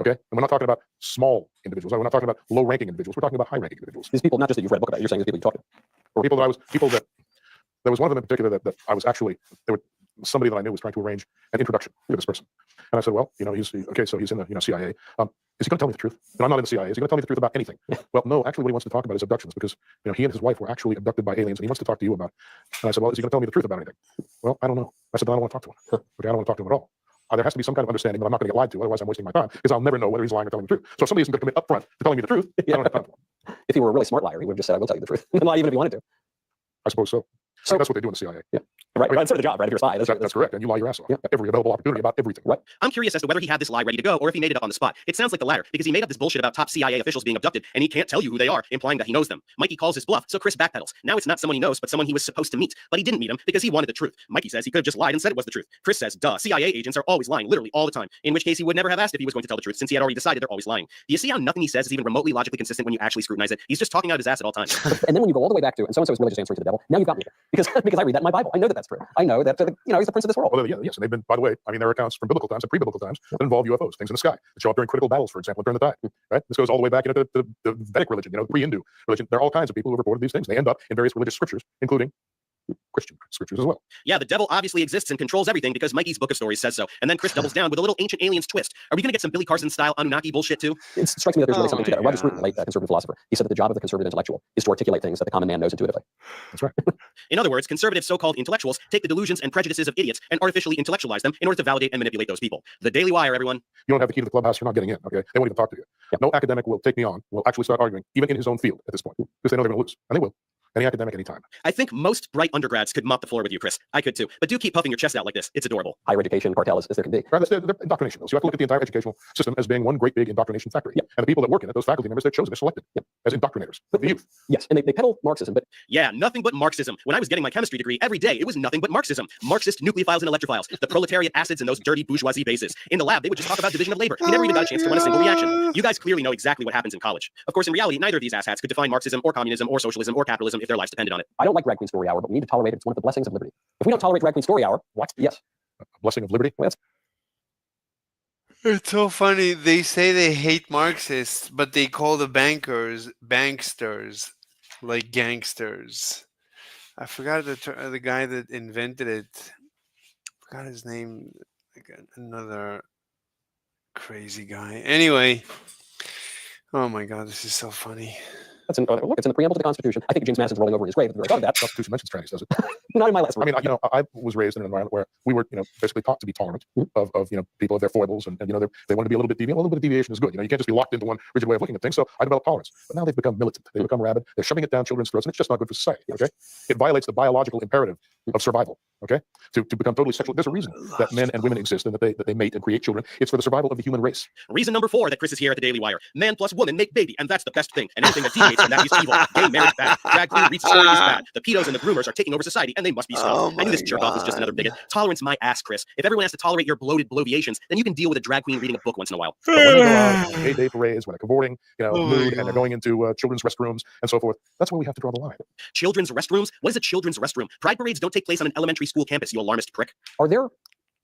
Okay? And we're not talking about small individuals. We're not talking about low-ranking individuals. We're talking about high-ranking individuals.
These people, not just that you've read a book about, you're saying these people you talked to.
Or there was one of them in particular that I was actually, somebody that I knew was trying to arrange an introduction to this person. And I said, well, he's in the CIA. Is he going to tell me the truth? And I'm not in the CIA. Is he going to tell me the truth about anything? Well, no, actually what he wants to talk about is abductions, because he and his wife were actually abducted by aliens, and he wants to talk to you about it. And I said, well, is he going to tell me the truth about anything? Well, I don't know. I said, then I don't want to talk to him. Okay, I don't want to talk to him at all. There has to be some kind of understanding that I'm not going to get lied to, otherwise I'm wasting my time, because I'll never know whether he's lying or telling the truth. So if somebody isn't going to commit up front to telling me the truth, I don't have time for him.
If he were a really smart liar, he would have just said, I will tell you the truth. And lie even if he wanted to.
I suppose so. So that's what they do in the CIA.
Yeah. Right. That's sort of the job, right? If you're a spy.
That's correct. And you lie your ass off.
Yeah.
Every available opportunity about everything.
Right.
I'm curious as to whether he had this lie ready to go or if he made it up on the spot. It sounds like the latter, because he made up this bullshit about top CIA officials being abducted, and he can't tell you who they are, implying that he knows them. Mikey calls his bluff, so Chris backpedals. Now it's not someone he knows, but someone he was supposed to meet. But he didn't meet him because he wanted the truth. Mikey says he could have just lied and said it was the truth. Chris says, duh, CIA agents are always lying, literally all the time. In which case he would never have asked if he was going to tell the truth, since he had already decided they're always lying. Do you see how nothing he says is even remotely logically consistent when you actually scrutinize it? He's just talking out his ass at all times.
And then when you go all the way back to, and so-and-so is really just answering to the devil, now you've got me here. Because I read that in my Bible. I know that that's true. I know that, he's the prince of this world.
Well, yes, and they've been, by the way, there are accounts from biblical times and pre-biblical times that involve UFOs, things in the sky, that show up during critical battles, for example, during the tide, right? This goes all the way back into the Vedic religion, the pre-Hindu religion. There are all kinds of people who have reported these things. They end up in various religious scriptures, including
Christian scriptures as well.
Yeah, the devil obviously exists and controls everything because Mikey's Book of Stories says so. And then Chris doubles down with a little Ancient Aliens twist. Are we going to get some Billy Carson-style Anunnaki bullshit too?
It strikes me that there's really something to that. Roger Scruton, the late conservative philosopher, he said that the job of the conservative intellectual is to articulate things that the common man knows intuitively.
That's right.
In other words, conservative so-called intellectuals take the delusions and prejudices of idiots and artificially intellectualize them in order to validate and manipulate those people. The Daily Wire, everyone.
You don't have the key to the clubhouse, you're not getting in, okay? They won't even talk to you. No academic will take me on, will actually start arguing, even in his own field at this point, because they know they're going to lose. And they will. Any academic, anytime.
I think most bright undergrads could mop the floor with you, Chris. I could too. But do keep puffing your chest out like this. It's adorable.
Higher education cartel as there can be.
Right, they're indoctrination. So you have to look at the entire educational system as being one great big indoctrination factory.
Yep.
And the people that work in it, those faculty members, they're chosen, they're selected as indoctrinators of the youth.
Yes, and they peddle Marxism, but...
Yeah, nothing but Marxism. When I was getting my chemistry degree, every day it was nothing but Marxism. Marxist nucleophiles and electrophiles, the proletariat acids and those dirty bourgeoisie bases. In the lab, they would just talk about division of labor. You never even got a chance to run a single reaction. You guys clearly know exactly what happens in college. Of course, in reality, neither of these asshats could define Marxism or communism or socialism or capitalism if their lives depended on it.
I don't like Drag Queen Story Hour, but we need to tolerate it. It's one of the blessings of liberty. If we don't tolerate Drag Queen Story Hour, what? Yes.
A blessing of liberty?
Well,
It's so funny. They say they hate Marxists, but they call the bankers banksters, like gangsters. I forgot the guy that invented it. Forgot his name. Another crazy guy. Anyway. Oh my God, this is so funny.
That's look, it's in the preamble to the Constitution. I think James Madison's rolling over in his grave at the very thought of that.
The Constitution mentions trannies, does it?
Not in my last word.
I mean, I was raised in an environment where we were, basically taught to be tolerant of people of their foibles, and they want to be a little bit deviant. A little bit of deviation is good. You can't just be locked into one rigid way of looking at things. So I developed tolerance. But now they've become militant. They've become rabid. They're shoving it down children's throats, and it's just not good for society. Okay, it violates the biological imperative of survival. Okay, to become totally sexual. There's a reason that men and women exist and that they mate and create children. It's for the survival of the human race.
Reason number 4 that Chris is here at the Daily Wire: man plus woman make baby, and that's the best thing. And anything that deviates from that is evil. Gay marriage bad. Drag queen research is bad. The pedos and the groomers are taking over society, and they must be stopped. I knew this jerk off was just another bigot. Tolerance my ass, Chris. If everyone has to tolerate your bloated bloviations, then you can deal with a drag queen reading a book once in a while.
But when they go out on gay day parades, when they're cavorting, mood, and they're going into children's restrooms and so forth, that's where we have to draw the line.
Children's restrooms? What is a children's restroom? Pride parades don't take place on an elementary school campus, you alarmist prick.
Are there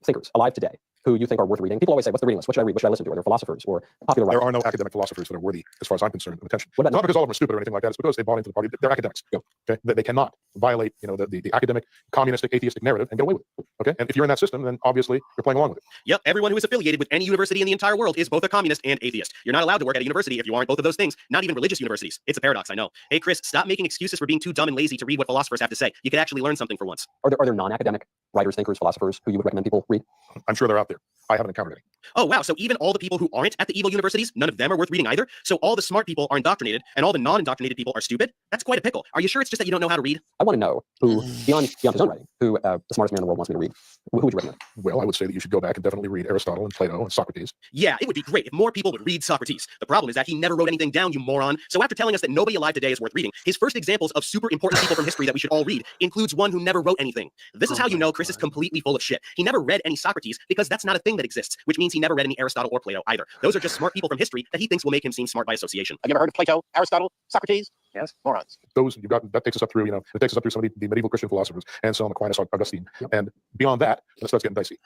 thinkers alive today who you think are worth reading? People always say, what's the reading list? What should I read? What should I listen to? Are there philosophers or popular writers?
There are no academic philosophers that are worthy, as far as I'm concerned, of attention.
What about
not because all of them are stupid or anything like that. It's because they bought into the party. They're academics. Okay? They cannot violate, the academic, communistic, atheistic narrative and get away with it. Okay? And if you're in that system, then obviously you're playing along with it.
Yep, everyone who is affiliated with any university in the entire world is both a communist and atheist. You're not allowed to work at a university if you aren't both of those things. Not even religious universities. It's a paradox, I know. Hey, Chris, stop making excuses for being too dumb and lazy to read what philosophers have to say. You could actually learn something for once.
Are there non-academic writers, thinkers, philosophers who you would recommend people read?
I'm sure they're out there. I haven't encountered any.
Oh, wow. So even all the people who aren't at the evil universities, none of them are worth reading either? So all the smart people are indoctrinated, and all the non-indoctrinated people are stupid? That's quite a pickle. Are you sure it's just that you don't know how to read?
I want to know who, beyond his own writing, who the smartest man in the world wants me to read. Who would you recommend?
Well, I would say that you should go back and definitely read Aristotle and Plato and Socrates.
Yeah, it would be great if more people would read Socrates. The problem is that he never wrote anything down, you moron. So after telling us that nobody alive today is worth reading, his first examples of super important people from history that we should all read includes one who never wrote anything. This is how you know Chris is completely full of shit. He never read any Socrates because that's not a thing that exists, which means he never read any Aristotle or Plato either. Those are just smart people from history that he thinks will make him seem smart by association. Have you ever heard of Plato, Aristotle, Socrates? Yes, morons.
Those that takes us up through, it takes us up through some of the medieval Christian philosophers, Anselm, Aquinas, Augustine, and beyond that, it starts getting dicey.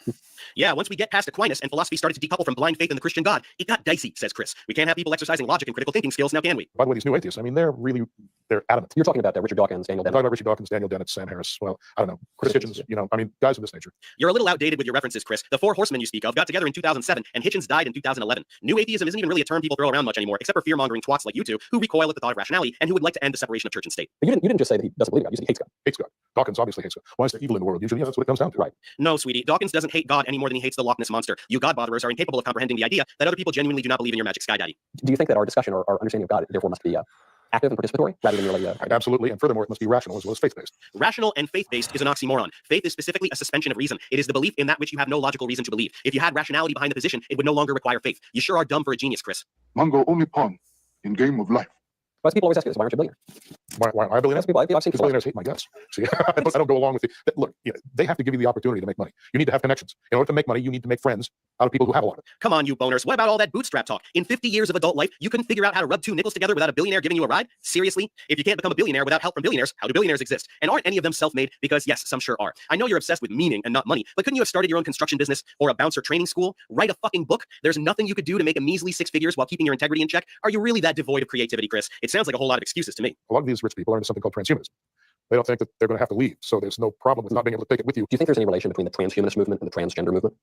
Yeah, once we get past Aquinas and philosophy started to decouple from blind faith in the Christian God, it got dicey, says Chris. We can't have people exercising logic and critical thinking skills now, can we?
By the way, these new atheists, they're adamant.
You're talking about Richard Dawkins, Daniel Dennett.
I'm talking about Richard Dawkins, Daniel Dennett, Sam Harris. Well, I don't know, Chris Hitchens. Guys of this nature.
You're a little outdated with your references, Chris. The 4 horsemen you speak of got together in 2007, and Hitchens died in 2011. New atheism isn't even really a term people throw around much anymore, except for fear-mongering twats like you two who recoil at the thought of rationality and who would like to end the separation of church and state.
But you didn't just say that he doesn't believe in God. You said he hates God.
Hates God. Dawkins obviously hates God. Why is there evil in the world? Usually, that's what it comes down to.
Right.
No, sweetie. Dawkins doesn't hate God any more than he hates the Loch Ness Monster. You God-botherers are incapable of comprehending the idea that other people genuinely do not believe in your magic sky daddy.
Do you think that our discussion or our understanding of God therefore must be active and participatory rather than merely...
Absolutely. And furthermore, it must be rational as well as faith-based.
Rational and faith-based is an oxymoron. Faith is specifically a suspension of reason. It is the belief in that which you have no logical reason to believe. If you had rationality behind the position, it would no longer require faith. You sure are dumb for a genius, Chris.
Mango only pawn in game of life.
Why do people always ask you this? Why aren't you a billionaire?
Why are billionaires?
I've seen people
billionaires hate my guts. See, I don't go along with it. Look, they have to give you the opportunity to make money. You need to have connections. In order to make money, you need to make friends out of people who have a lot of it.
Come on, you boners. What about all that bootstrap talk? In 50 years of adult life, you couldn't figure out how to rub 2 nickels together without a billionaire giving you a ride? Seriously? If you can't become a billionaire without help from billionaires, how do billionaires exist? And aren't any of them self-made? Because yes, some sure are. I know you're obsessed with meaning and not money, but couldn't you have started your own construction business or a bouncer training school? Write a fucking book? There's nothing you could do to make a measly 6 figures while keeping your integrity in check? Are you really that devoid of creativity, Chris? It sounds like a whole lot of excuses to me.
A lot of these rich people are into something called transhumanism. they don't think that they're going to have to leave. So there's no problem with not being able to take it with you.
Do you think there's any relation between the transhumanist movement and the transgender movement?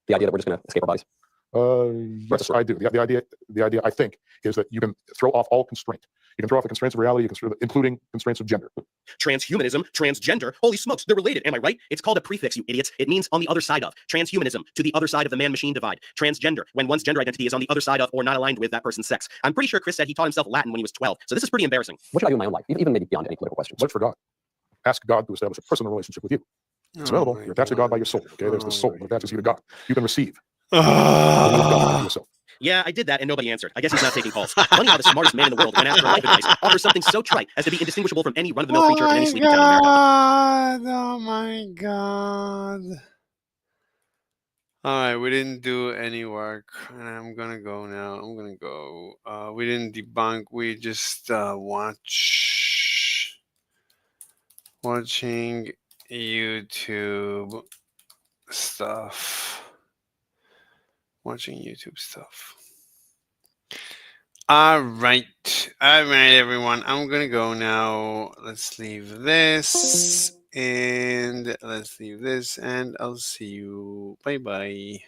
The idea that we're just going to escape our bodies?
Yes, I do. The idea, I think, is that you can throw off all constraint. You can throw off the constraints of reality, including constraints of gender.
Transhumanism, transgender, holy smokes, they're related, am I right? It's called a prefix, you idiots. It means on the other side of. Transhumanism, to the other side of the man-machine divide. Transgender, when one's gender identity is on the other side of or not aligned with that person's sex. I'm pretty sure Chris said he taught himself Latin when he was 12, so this is pretty embarrassing.
What should I do in my own life, even maybe beyond any political questions?
Look for God. Ask God to establish a personal relationship with you. It's available. You're attached to God by your soul. Okay, there's the soul that attaches you to God. You can receive.
Yeah, I did that and nobody answered. I guess he's not taking calls. Funny how the smartest man in the world, when asked for life advice, offers something so trite as to be indistinguishable from any run-of-the-mill creature in any sleepy town in America.
Oh my god. Alright, we didn't do any work. And I'm gonna go now. I'm gonna go. We didn't debunk, we just watching YouTube stuff. Watching YouTube stuff. All right, everyone. I'm gonna go now. Let's leave this, and let's leave this, and I'll see you. Bye bye.